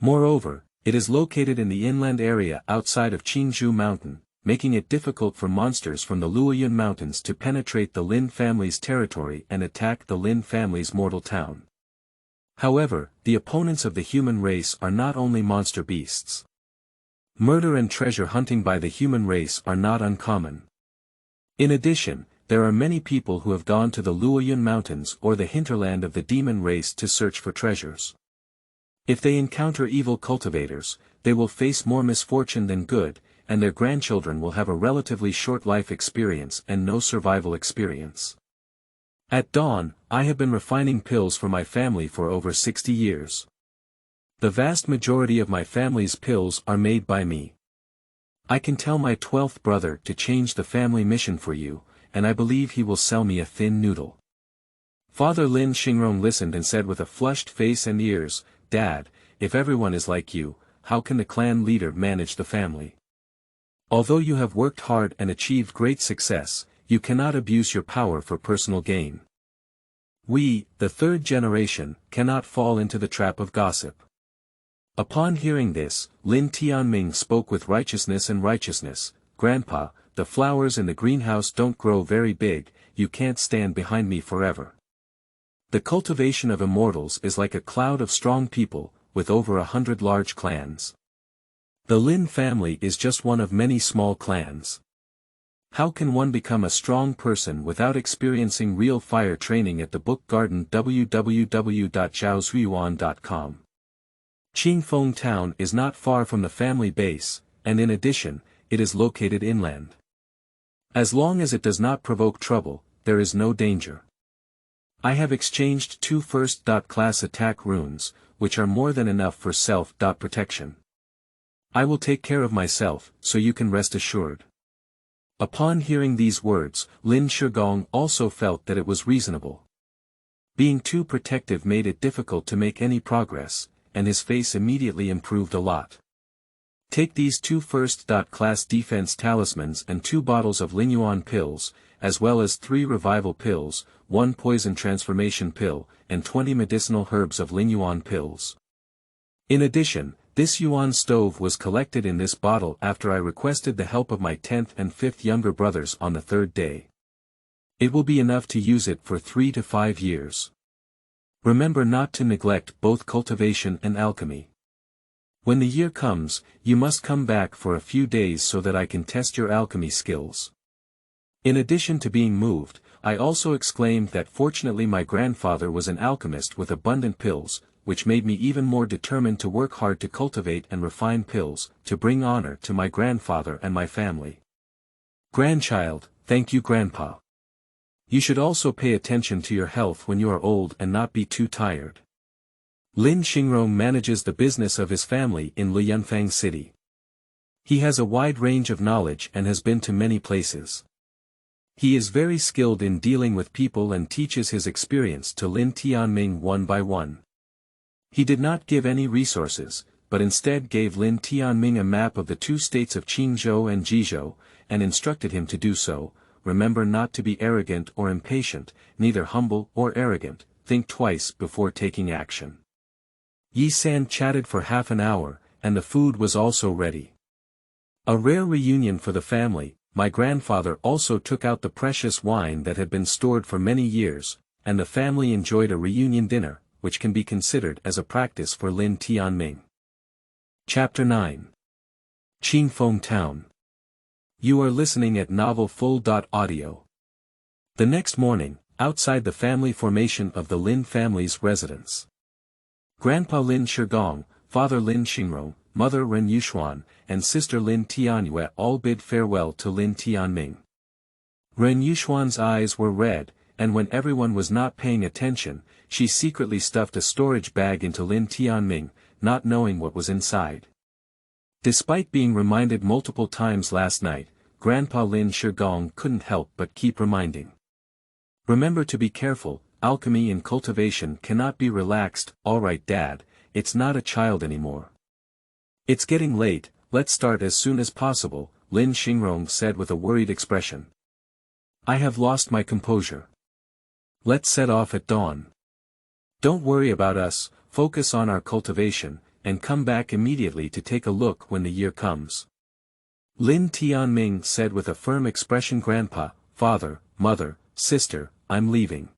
S1: Moreover, it is located in the inland area outside of Qingzhou mountain, making it difficult for monsters from the Luoyun mountains to penetrate the Lin family's territory and attack the Lin family's mortal town. However, the opponents of the human race are not only monster beasts. Murder and treasure hunting by the human race are not uncommon. In addition, there are many people who have gone to the Luoyun mountains or the hinterland of the demon race to search for treasures. If they encounter evil cultivators, they will face more misfortune than good, and their grandchildren will have a relatively short life experience and no survival experience. At dawn, I have been refining pills for my family for over 60 years. The vast majority of my family's pills are made by me. I can tell my 12th brother to change the family mission for you, and I believe he will sell me a thin noodle. Father Lin Xingrong listened and said with a flushed face and ears, Dad, if everyone is like you, how can the clan leader manage the family? Although you have worked hard and achieved great success, you cannot abuse your power for personal gain. We, the third generation, cannot fall into the trap of gossip. Upon hearing this, Lin Tianming spoke with righteousness and righteousness, Grandpa, the flowers in the greenhouse don't grow very big, you can't stand behind me forever. The cultivation of immortals is like a cloud of strong people, with over 100 large clans. The Lin family is just one of many small clans. How can one become a strong person without experiencing real fire training at the book garden www.jiuzhou.com? Qingzhou town is not far from the family base, and in addition, it is located inland. As long as it does not provoke trouble, there is no danger. I have exchanged 2 first-class attack runes, which are more than enough for self-protection. I will take care of myself, so you can rest assured. Upon hearing these words, Lin Shigong also felt that it was reasonable. Being too protective made it difficult to make any progress, and his face immediately improved a lot. Take these 2 first-class defense talismans and 2 bottles of Linyuan pills, as well as 3 revival pills, 1 poison transformation pill, and 20 medicinal herbs of Linyuan pills. In addition, this yuan stove was collected in this bottle after I requested the help of my 10th and 5th younger brothers on the 3rd day. It will be enough to use it for 3 to 5 years. Remember not to neglect both cultivation and alchemy. When the year comes, you must come back for a few days so that I can test your alchemy skills. In addition to being moved, I also exclaimed that fortunately my grandfather was an alchemist with abundant pills, which made me even more determined to work hard to cultivate and refine pills, to bring honor to my grandfather and my family. Grandchild, thank you Grandpa. You should also pay attention to your health when you are old and not be too tired. Lin Xingrong manages the business of his family in Lianfang City. He has a wide range of knowledge and has been to many places. He is very skilled in dealing with people and teaches his experience to Lin Tianming one by one. He did not give any resources, but instead gave Lin Tianming a map of the 2 states of Qingzhou and Jiuzhou, and instructed him to do so. Remember not to be arrogant or impatient, neither humble or arrogant, think twice before taking action. Yi San chatted for half an hour, and the food was also ready. A rare reunion for the family. My grandfather also took out the precious wine that had been stored for many years, and the family enjoyed a reunion dinner, which can be considered as a practice for Lin Tianming. Chapter 9. Qingzhou Town. You are listening at novelfull.audio. The next morning, outside the family formation of the Lin family's residence. Grandpa Lin Shigong, Father Lin Xingrong, Mother Ren Yushuan, and Sister Lin Tianyue all bid farewell to Lin Tianming. Ren Yushuan's eyes were red, and when everyone was not paying attention, she secretly stuffed a storage bag into Lin Tianming, not knowing what was inside. Despite being reminded multiple times last night, Grandpa Lin Shigong couldn't help but keep reminding. Remember to be careful, alchemy and cultivation cannot be relaxed. Alright Dad, it's not a child anymore. It's getting late, let's start as soon as possible, Lin Xingrong said with a worried expression. I have lost my composure. Let's set off at dawn. Don't worry about us, focus on our cultivation, and come back immediately to take a look when the year comes. Lin Tianming said with a firm expression. Grandpa, Father, Mother, Sister, I'm leaving.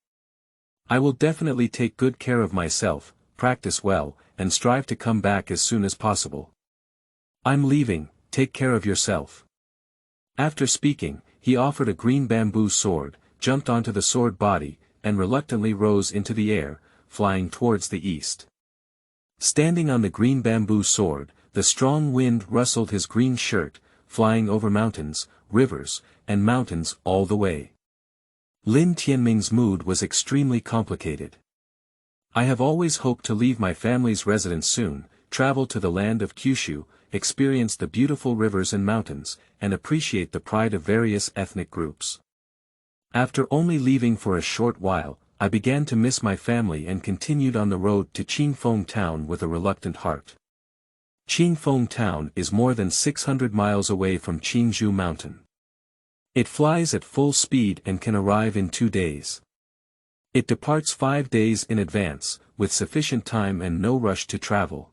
S1: I will definitely take good care of myself, practice well, and strive to come back as soon as possible. I'm leaving, take care of yourself. After speaking, he offered a green bamboo sword, jumped onto the sword body, and reluctantly rose into the air, flying towards the east. Standing on the green bamboo sword, the strong wind rustled his green shirt, flying over mountains, rivers, and mountains all the way. Lin Tianming's mood was extremely complicated. I have always hoped to leave my family's residence soon, travel to the land of Kyushu, experience the beautiful rivers and mountains, and appreciate the pride of various ethnic groups. After only leaving for a short while, I began to miss my family and continued on the road to Qingzhou town with a reluctant heart. Qingzhou town is more than 600 miles away from Qingzhou mountain. It flies at full speed and can arrive in 2 days. It departs 5 days in advance, with sufficient time and no rush to travel.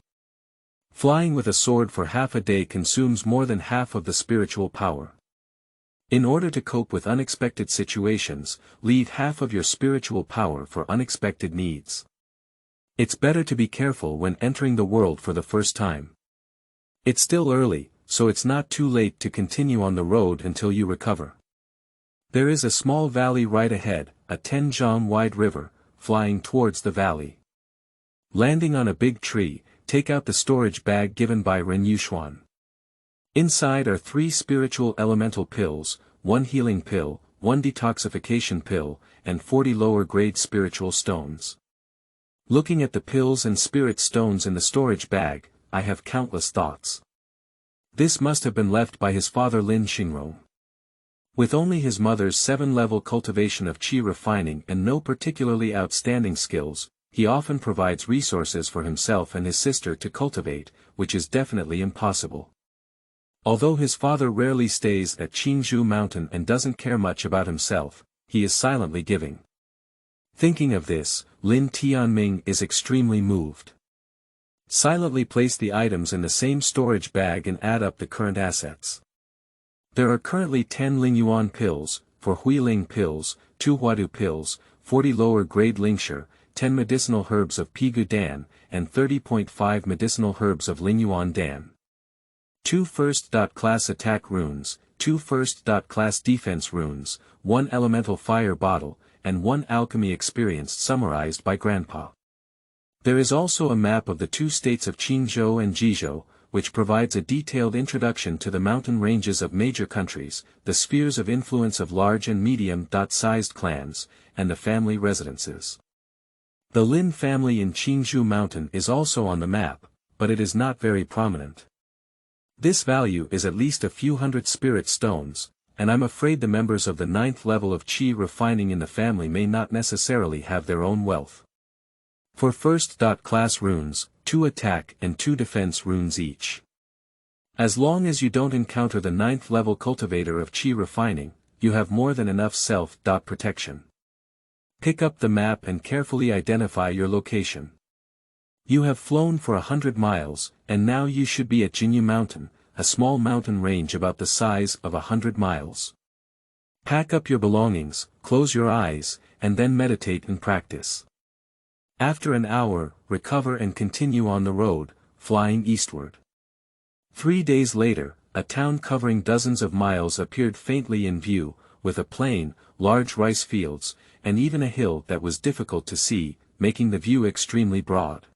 S1: Flying with a sword for half a day consumes more than half of the spiritual power. In order to cope with unexpected situations, leave half of your spiritual power for unexpected needs. It's better to be careful when entering the world for the first time. It's still early, so it's not too late to continue on the road until you recover. There is a small valley right ahead, a 10-zhang wide river, flying towards the valley. Landing on a big tree, take out the storage bag given by Ren Yushuan. Inside are 3 spiritual elemental pills, 1 healing pill, 1 detoxification pill, and 40 lower-grade spiritual stones. Looking at the pills and spirit stones in the storage bag, I have countless thoughts. This must have been left by his father Lin Xingrong. With only his mother's 7-level cultivation of qi refining and no particularly outstanding skills, he often provides resources for himself and his sister to cultivate, which is definitely impossible. Although his father rarely stays at Qingzhou mountain and doesn't care much about himself, he is silently giving. Thinking of this, Lin Tianming is extremely moved. Silently place the items in the same storage bag and add up the current assets. There are currently 10 Lingyuan pills, 4 Huiling pills, 2 Huadu pills, 40 lower-grade Lingshi, 10 medicinal herbs of Pigu Dan, and 30.5 medicinal herbs of Lingyuan Dan. 2 first-class attack runes, 2 first-class defense runes, 1 elemental fire bottle, and 1 alchemy experience summarized by Grandpa. There is also a map of the 2 states of Qingzhou and Jiuzhou, which provides a detailed introduction to the mountain ranges of major countries, the spheres of influence of large and medium-sized clans, and the family residences. The Lin family in Qingzhou mountain is also on the map, but it is not very prominent. This value is at least a few hundred spirit stones, and I'm afraid the members of the 9th level of qi refining in the family may not necessarily have their own wealth. For first-class runes, 2 attack and 2 defense runes each. As long as you don't encounter the 9th level cultivator of qi refining, you have more than enough self-protection. Pick up the map and carefully identify your location. You have flown for 100 miles, and now you should be at Jinyu Mountain, a small mountain range about the size of 100 miles. Pack up your belongings, close your eyes, and then meditate and practice. After an hour, recover and continue on the road, flying eastward. 3 days later, a town covering dozens of miles appeared faintly in view, with a plain, large rice fields, and even a hill that was difficult to see, making the view extremely broad.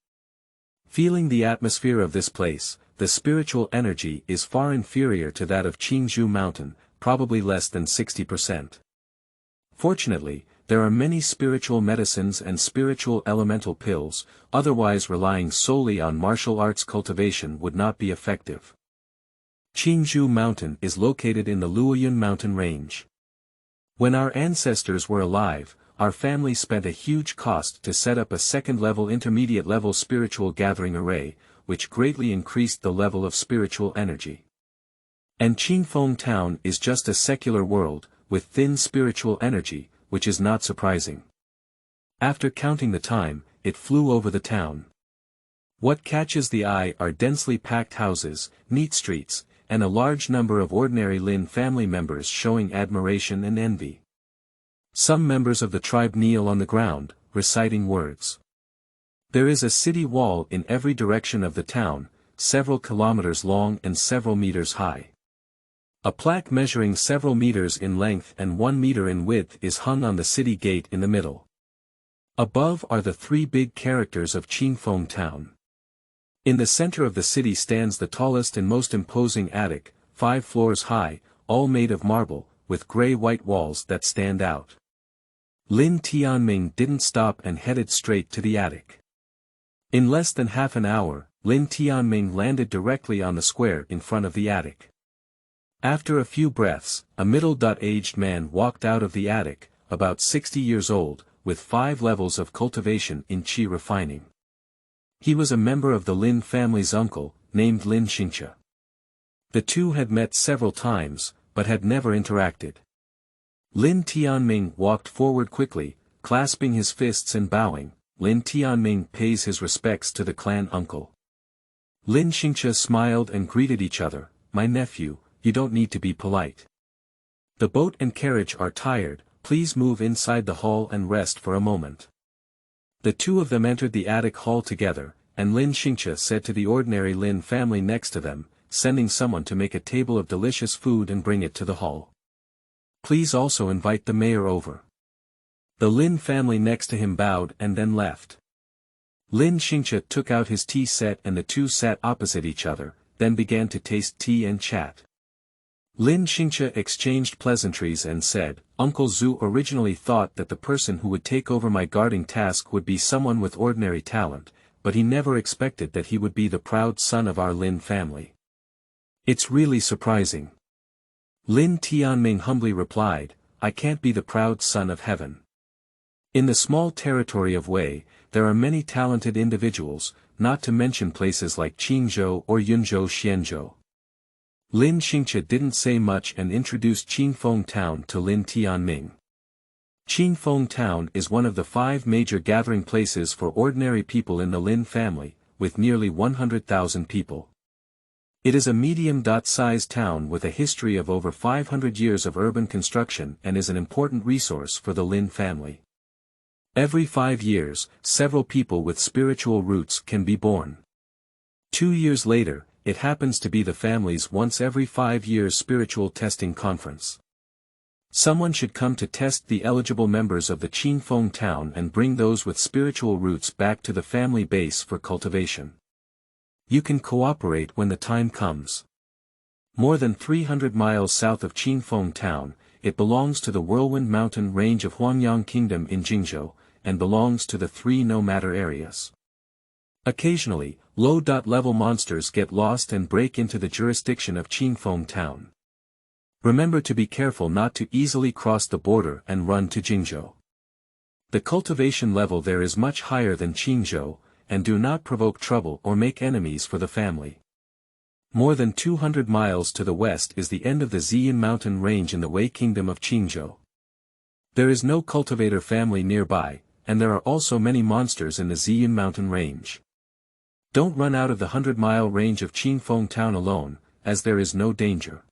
S1: Feeling the atmosphere of this place, the spiritual energy is far inferior to that of Qingzhou mountain, probably less than 60%. Fortunately, there are many spiritual medicines and spiritual elemental pills, otherwise relying solely on martial arts cultivation would not be effective. Qingzhou mountain is located in the Luoyun mountain range. When our ancestors were alive, our family spent a huge cost to set up a second-level intermediate-level spiritual gathering array, which greatly increased the level of spiritual energy. And Qingfeng town is just a secular world, with thin spiritual energy, which is not surprising. After counting the time, it flew over the town. What catches the eye are densely packed houses, neat streets, and a large number of ordinary Lin family members showing admiration and envy. Some members of the tribe kneel on the ground, reciting words. There is a city wall in every direction of the town, several kilometers long and several meters high. A plaque measuring several meters in length and 1 meter in width is hung on the city gate in the middle. Above are the 3 big characters of Qingfeng town. In the center of the city stands the tallest and most imposing attic, 5 floors high, all made of marble, with gray-white walls that stand out. Lin Tianming didn't stop and headed straight to the attic. In less than half an hour, Lin Tianming landed directly on the square in front of the attic. After a few breaths, a middle-aged man walked out of the attic, about 60 years old, with 5 levels of cultivation in qi refining. He was a member of the Lin family's uncle, named Lin Xianxia. The two had met several times, but had never interacted. Lin Tianming walked forward quickly, clasping his fists and bowing. Lin Tianming pays his respects to the clan uncle. Lin Xianxia smiled and greeted each other. My nephew, you don't need to be polite. The boat and carriage are tired, please move inside the hall and rest for a moment. The two of them entered the attic hall together, and Lin Xianxia said to the ordinary Lin family next to them, sending someone to make a table of delicious food and bring it to the hall. Please also invite the mayor over. The Lin family next to him bowed and then left. Lin Xianxia took out his tea set and the two sat opposite each other, then began to taste tea and chat. Lin Xianxia exchanged pleasantries and said, Uncle Zhu originally thought that the person who would take over my guarding task would be someone with ordinary talent, but he never expected that he would be the proud son of our Lin family. It's really surprising. Lin Tianming humbly replied, I can't be the proud son of heaven. In the small territory of Wei, there are many talented individuals, not to mention places like Qingzhou or Yunzhou Xianzhou. Lin Xianxia didn't say much and introduced Qingfeng Town to Lin Tianming. Qingfeng Town is one of the 5 major gathering places for ordinary people in the Lin family, with nearly 100,000 people. It is a medium-sized town with a history of over 500 years of urban construction and is an important resource for the Lin family. Every 5 years, several people with spiritual roots can be born. 2 years later, it happens to be the family's once every 5 years spiritual testing conference. Someone should come to test the eligible members of the Qingfeng town and bring those with spiritual roots back to the family base for cultivation. You can cooperate when the time comes. More than 300 miles south of Qingfeng town, it belongs to the Whirlwind Mountain range of Huangyang Kingdom in Jiuzhou, and belongs to the 3 no-matter areas. Occasionally, low-level monsters get lost and break into the jurisdiction of Qingfeng town. Remember to be careful not to easily cross the border and run to Jiuzhou. The cultivation level there is much higher than Qingzhou, and do not provoke trouble or make enemies for the family. More than 200 miles to the west is the end of the Ziyan mountain range in the Wei Kingdom of Qingzhou. There is no cultivator family nearby, and there are also many monsters in the Ziyan mountain range. Don't run out of the 100-mile range of Qingfeng town alone, as there is no danger.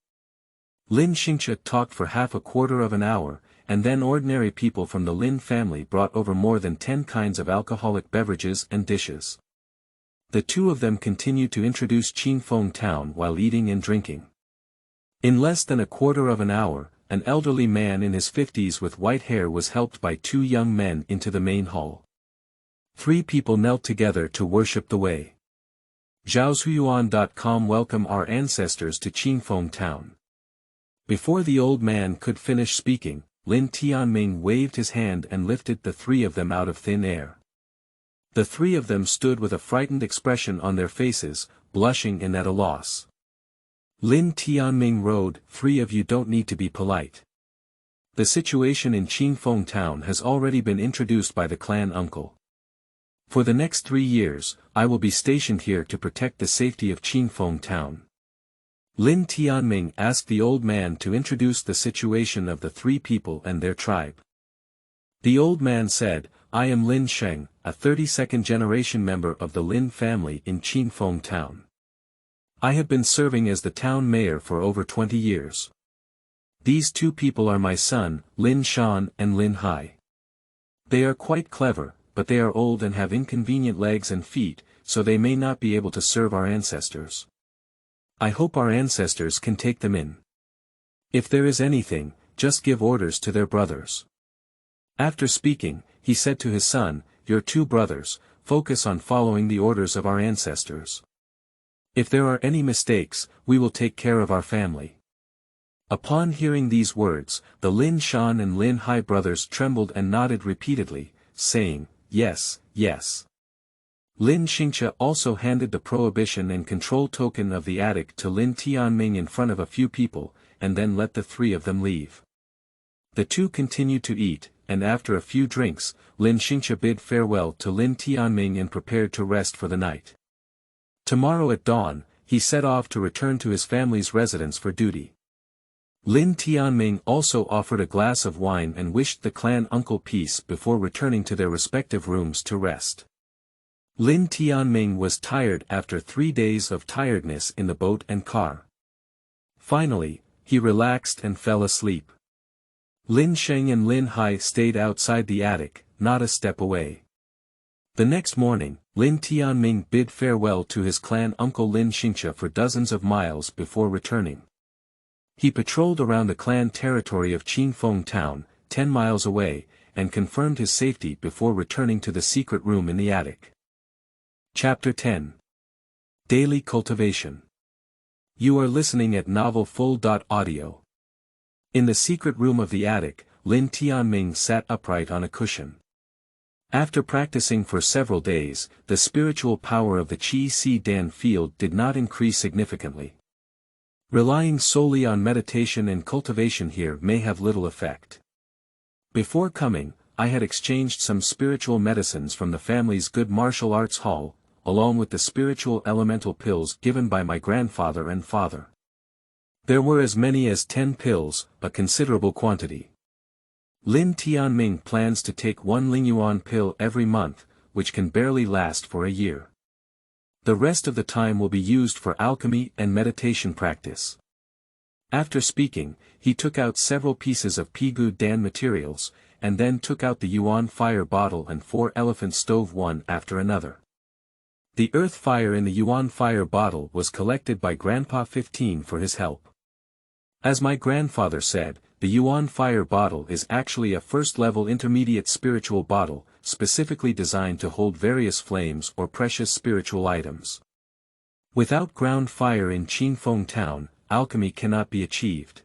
S1: Lin Xianxia talked for half a quarter of an hour, and then ordinary people from the Lin family brought over more than 10 kinds of alcoholic beverages and dishes. The two of them continued to introduce Qingfeng town while eating and drinking. In less than a quarter of an hour, an elderly man in his 50s with white hair was helped by 2 young men into the main hall. 3 people knelt together to worship the Wei. Zhaozhuiyuan.com Welcome our ancestors to Qingfeng town. Before the old man could finish speaking, Lin Tianming waved his hand and lifted the 3 of them out of thin air. The 3 of them stood with a frightened expression on their faces, blushing and at a loss. Lin Tianming rode, 3 of you don't need to be polite. The situation in Qingfeng town has already been introduced by the clan uncle. For the next 3 years, I will be stationed here to protect the safety of Qingfeng town. Lin Tianming asked the old man to introduce the situation of the 3 people and their tribe. The old man said, I am Lin Sheng, a 32nd generation member of the Lin family in Qingfeng town. I have been serving as the town mayor for over 20 years. These 2 people are my son, Lin Shan and Lin Hai. They are quite clever, but they are old and have inconvenient legs and feet, so they may not be able to serve our ancestors. I hope our ancestors can take them in. If there is anything, just give orders to their brothers. After speaking, he said to his son, your 2 brothers, focus on following the orders of our ancestors. If there are any mistakes, we will take care of our family." Upon hearing these words, the Lin Shan and Lin Hai brothers trembled and nodded repeatedly, saying, "Yes, yes." Lin Xianxia also handed the prohibition and control token of the attic to Lin Tianming in front of a few people, and then let the three of them leave. The two continued to eat, and after a few drinks, Lin Xianxia bid farewell to Lin Tianming and prepared to rest for the night. Tomorrow at dawn, he set off to return to his family's residence for duty. Lin Tianming also offered a glass of wine and wished the clan uncle peace before returning to their respective rooms to rest. Lin Tianming was tired after 3 days of tiredness in the boat and car. Finally, he relaxed and fell asleep. Lin Sheng and Lin Hai stayed outside the attic, not a step away. The next morning, Lin Tianming bid farewell to his clan uncle Lin Xianxia for dozens of miles before returning. He patrolled around the clan territory of Qingzhou town, 10 miles away, and confirmed his safety before returning to the secret room in the attic. Chapter 10. Daily Cultivation. You are listening at novelfull.audio. In the secret room of the attic, Lin Tianming sat upright on a cushion. After practicing for several days, the spiritual power of the Qi Si Dan field did not increase significantly. Relying solely on meditation and cultivation here may have little effect. Before coming, I had exchanged some spiritual medicines from the family's good martial arts hall, along with the spiritual elemental pills given by my grandfather and father. There were as many as 10 pills, a considerable quantity. Lin Tianming plans to take 1 Lingyuan pill every month, which can barely last for a year. The rest of the time will be used for alchemy and meditation practice. After speaking, he took out several pieces of Pigu Dan materials, and then took out the Yuan fire bottle and 4 elephant stove one after another. The earth fire in the Yuan fire bottle was collected by Grandpa 15 for his help. As my grandfather said, the Yuan fire bottle is actually a first-level intermediate spiritual bottle, specifically designed to hold various flames or precious spiritual items. Without ground fire in Qingzhou town, alchemy cannot be achieved.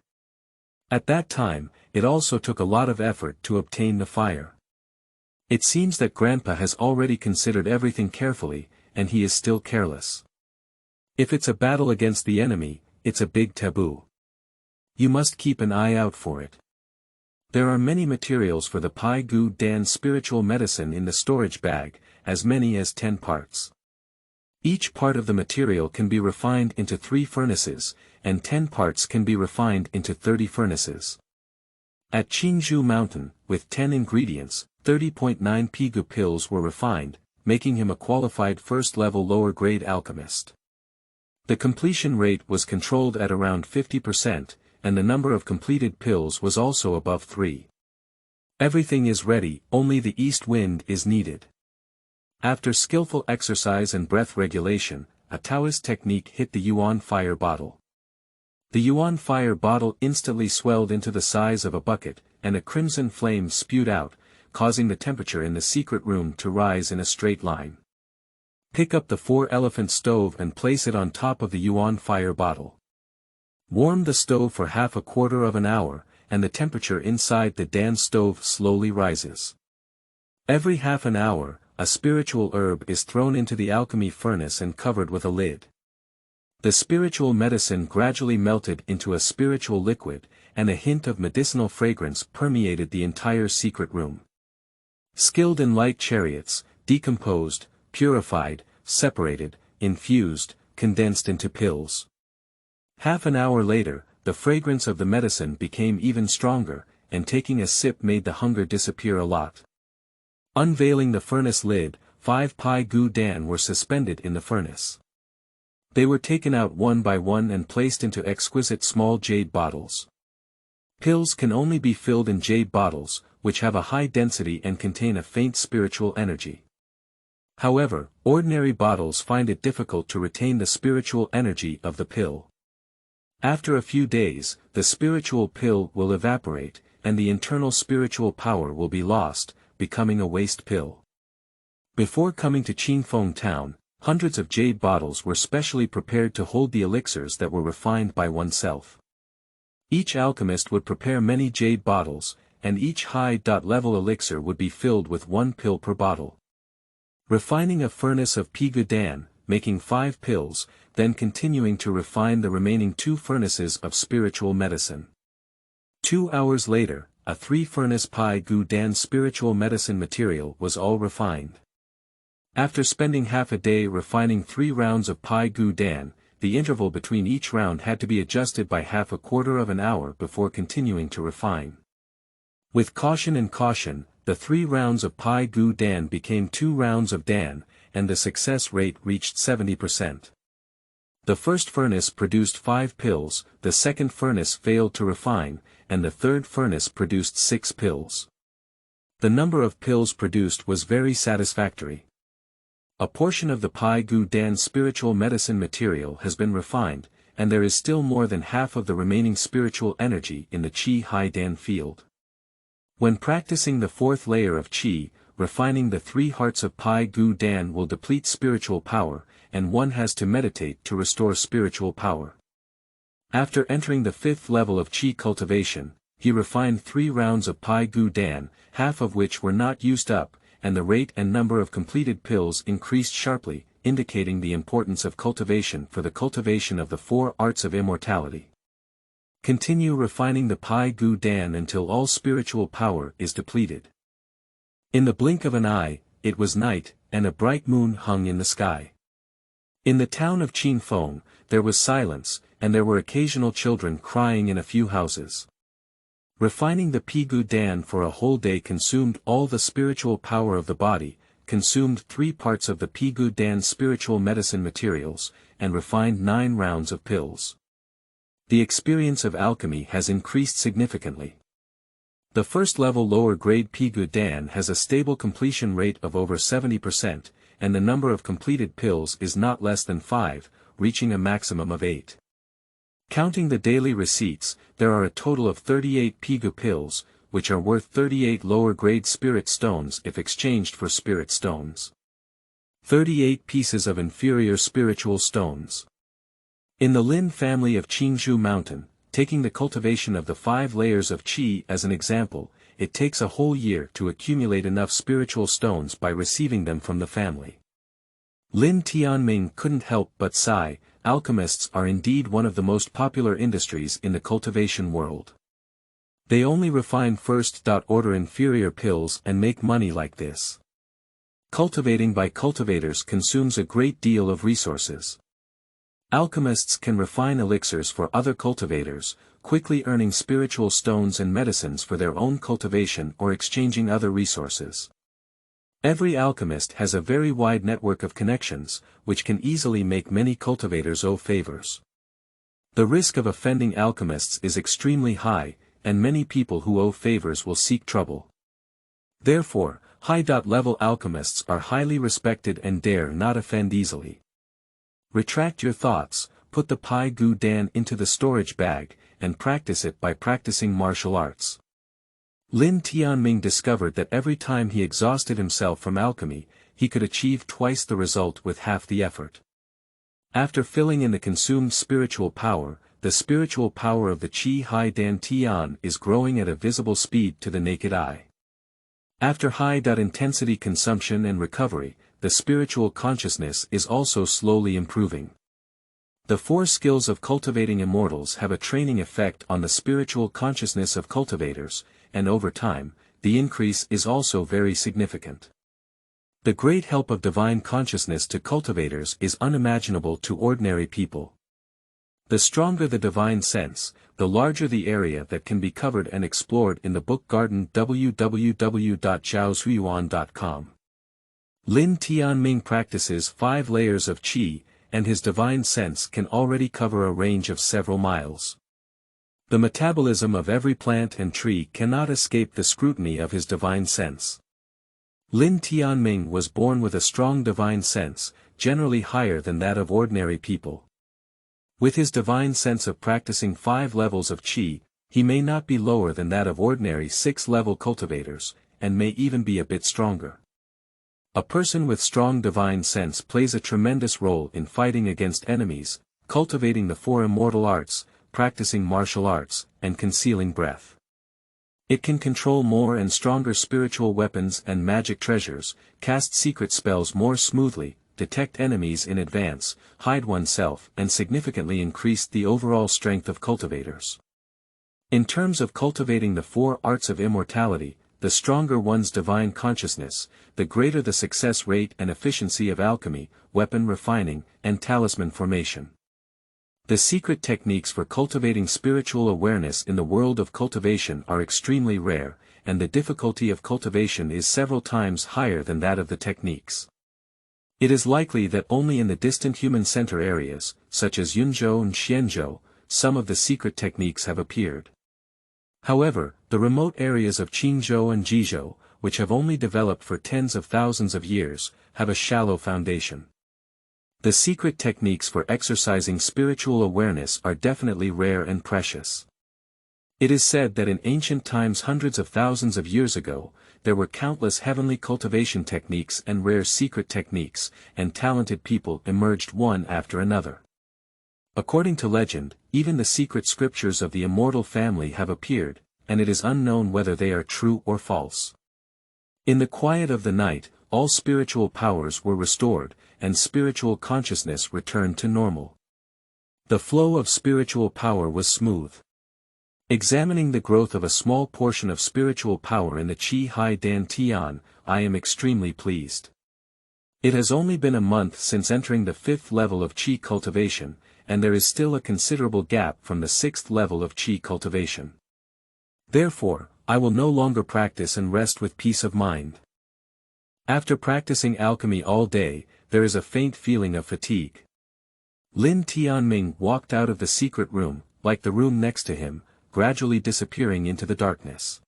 S1: At that time, it also took a lot of effort to obtain the fire. It seems that Grandpa has already considered everything carefully, and he is still careless. If it's a battle against the enemy, it's a big taboo. You must keep an eye out for it. There are many materials for the Pai Gu Dan spiritual medicine in the storage bag, as many as 10 parts. Each part of the material can be refined into 3 furnaces, and 10 parts can be refined into 30 furnaces. At Qingzhou Mountain, with 10 ingredients, 30.9 Pigu pills were refined, making him a qualified first-level lower-grade alchemist. The completion rate was controlled at around 50%, and the number of completed pills was also above 3. Everything is ready, only the east wind is needed. After skillful exercise and breath regulation, a Taoist technique hit the Yuan fire bottle. The Yuan fire bottle instantly swelled into the size of a bucket, and a crimson flame spewed out, causing the temperature in the secret room to rise in a straight line. Pick up the 4-elephant stove and place it on top of the Yuan fire bottle. Warm the stove for half a quarter of an hour, and the temperature inside the Dan stove slowly rises. Every half an hour, a spiritual herb is thrown into the alchemy furnace and covered with a lid. The spiritual medicine gradually melted into a spiritual liquid, and a hint of medicinal fragrance permeated the entire secret room. Skilled in light chariots, decomposed, purified, separated, infused, condensed into pills. Half an hour later, the fragrance of the medicine became even stronger, and taking a sip made the hunger disappear a lot. Unveiling the furnace lid, 5 Pai Gu Dan were suspended in the furnace. They were taken out one by one and placed into exquisite small jade bottles. Pills can only be filled in jade bottles, which have a high density and contain a faint spiritual energy. However, ordinary bottles find it difficult to retain the spiritual energy of the pill. After a few days, the spiritual pill will evaporate, and the internal spiritual power will be lost, becoming a waste pill. Before coming to Qingzhou town, hundreds of jade bottles were specially prepared to hold the elixirs that were refined by oneself. Each alchemist would prepare many jade bottles, and each high-level elixir would be filled with 1 pill per bottle. Refining a furnace of Pigudan, making 5 pills, then continuing to refine the remaining 2 furnaces of spiritual medicine. 2 hours later, a 3-furnace Pigudan spiritual medicine material was all refined. After spending half a day refining 3 rounds of Pigudan, the interval between each round had to be adjusted by half a quarter of an hour before continuing to refine. With caution and caution, the 3 rounds of Pigudan became 2 rounds of Dan, and the success rate reached 70%. The first furnace produced 5 pills, the second furnace failed to refine, and the third furnace produced 6 pills. The number of pills produced was very satisfactory. A portion of the Pigudan spiritual medicine material has been refined, and there is still more than half of the remaining spiritual energy in the Qi Haidan field. When practicing the 4th layer of Qi, refining the 3 hearts of Pigudan will deplete spiritual power, and one has to meditate to restore spiritual power. After entering the 5th level of Qi cultivation, he refined 3 rounds of Pigudan, half of which were not used up, and the rate and number of completed pills increased sharply, indicating the importance of cultivation for the cultivation of the 4 arts of immortality. Continue refining the Pigudan until all spiritual power is depleted. In the blink of an eye, it was night, and a bright moon hung in the sky. In the town of Qingzhou, there was silence, and there were occasional children crying in a few houses. Refining the Pigudan for a whole day consumed all the spiritual power of the body, consumed 3 parts of the Pigudan spiritual medicine materials, and refined 9 rounds of pills. The experience of alchemy has increased significantly. The first level lower grade Pigudan has a stable completion rate of over 70%, and the number of completed pills is not less than 5, reaching a maximum of 8. Counting the daily receipts, there are a total of 38 Pigu pills, which are worth 38 lower-grade spirit stones if exchanged for spirit stones. 38 pieces of inferior spiritual stones. In the Lin family of Qingzhou Mountain, taking the cultivation of the 5 layers of Qi as an example, it takes a whole year to accumulate enough spiritual stones by receiving them from the family. Lin Tianming couldn't help but sigh. Alchemists are indeed one of the most popular industries in the cultivation world. They only refine first-order inferior pills and make money like this. Cultivating by cultivators consumes a great deal of resources. Alchemists can refine elixirs for other cultivators, quickly earning spiritual stones and medicines for their own cultivation or exchanging other resources. Every alchemist has a very wide network of connections, which can easily make many cultivators owe favors. The risk of offending alchemists is extremely high, and many people who owe favors will seek trouble. Therefore, high-level alchemists are highly respected and dare not offend easily. Retract your thoughts, put the Pigudan into the storage bag, and practice it by practicing martial arts. Lin Tianming discovered that every time he exhausted himself from alchemy, he could achieve twice the result with half the effort. After filling in the consumed spiritual power, the spiritual power of the Qi Haidan Tian is growing at a visible speed to the naked eye. After high-intensity consumption and recovery, the spiritual consciousness is also slowly improving. The 4 skills of cultivating immortals have a training effect on the spiritual consciousness of cultivators, and over time, the increase is also very significant. The great help of divine consciousness to cultivators is unimaginable to ordinary people. The stronger the divine sense, the larger the area that can be covered and explored in the book garden www.jiuzhou.com. Lin Tianming practices 5 layers of Qi, and his divine sense can already cover a range of several miles. The metabolism of every plant and tree cannot escape the scrutiny of his divine sense. Lin Tianming was born with a strong divine sense, generally higher than that of ordinary people. With his divine sense of practicing 5 levels of Qi, he may not be lower than that of ordinary 6-level cultivators, and may even be a bit stronger. A person with strong divine sense plays a tremendous role in fighting against enemies, cultivating the four immortal arts, practicing martial arts, and concealing breath. It can control more and stronger spiritual weapons and magic treasures, cast secret spells more smoothly, detect enemies in advance, hide oneself, and significantly increase the overall strength of cultivators. In terms of cultivating the four arts of immortality, the stronger one's divine consciousness, the greater the success rate and efficiency of alchemy, weapon refining, and talisman formation. The secret techniques for cultivating spiritual awareness in the world of cultivation are extremely rare, and the difficulty of cultivation is several times higher than that of the techniques. It is likely that only in the distant human center areas, such as Yunzhou and Xianxia, some of the secret techniques have appeared. However, the remote areas of Qingzhou and Jiuzhou, which have only developed for tens of thousands of years, have a shallow foundation. The secret techniques for exercising spiritual awareness are definitely rare and precious. It is said that in ancient times hundreds of thousands of years ago, there were countless heavenly cultivation techniques and rare secret techniques, and talented people emerged one after another. According to legend, even the secret scriptures of the immortal family have appeared, and it is unknown whether they are true or false. In the quiet of the night, all spiritual powers were restored, and spiritual consciousness returned to normal. The flow of spiritual power was smooth. Examining the growth of a small portion of spiritual power in the Qi Hai Dan Tian, I am extremely pleased. It has only been a month since entering the 5th level of Qi cultivation, and there is still a considerable gap from the 6th level of Qi cultivation. Therefore, I will no longer practice and rest with peace of mind. After practicing alchemy all day, there is a faint feeling of fatigue. Lin Tianming walked out of the secret room, like the room next to him, gradually disappearing into the darkness.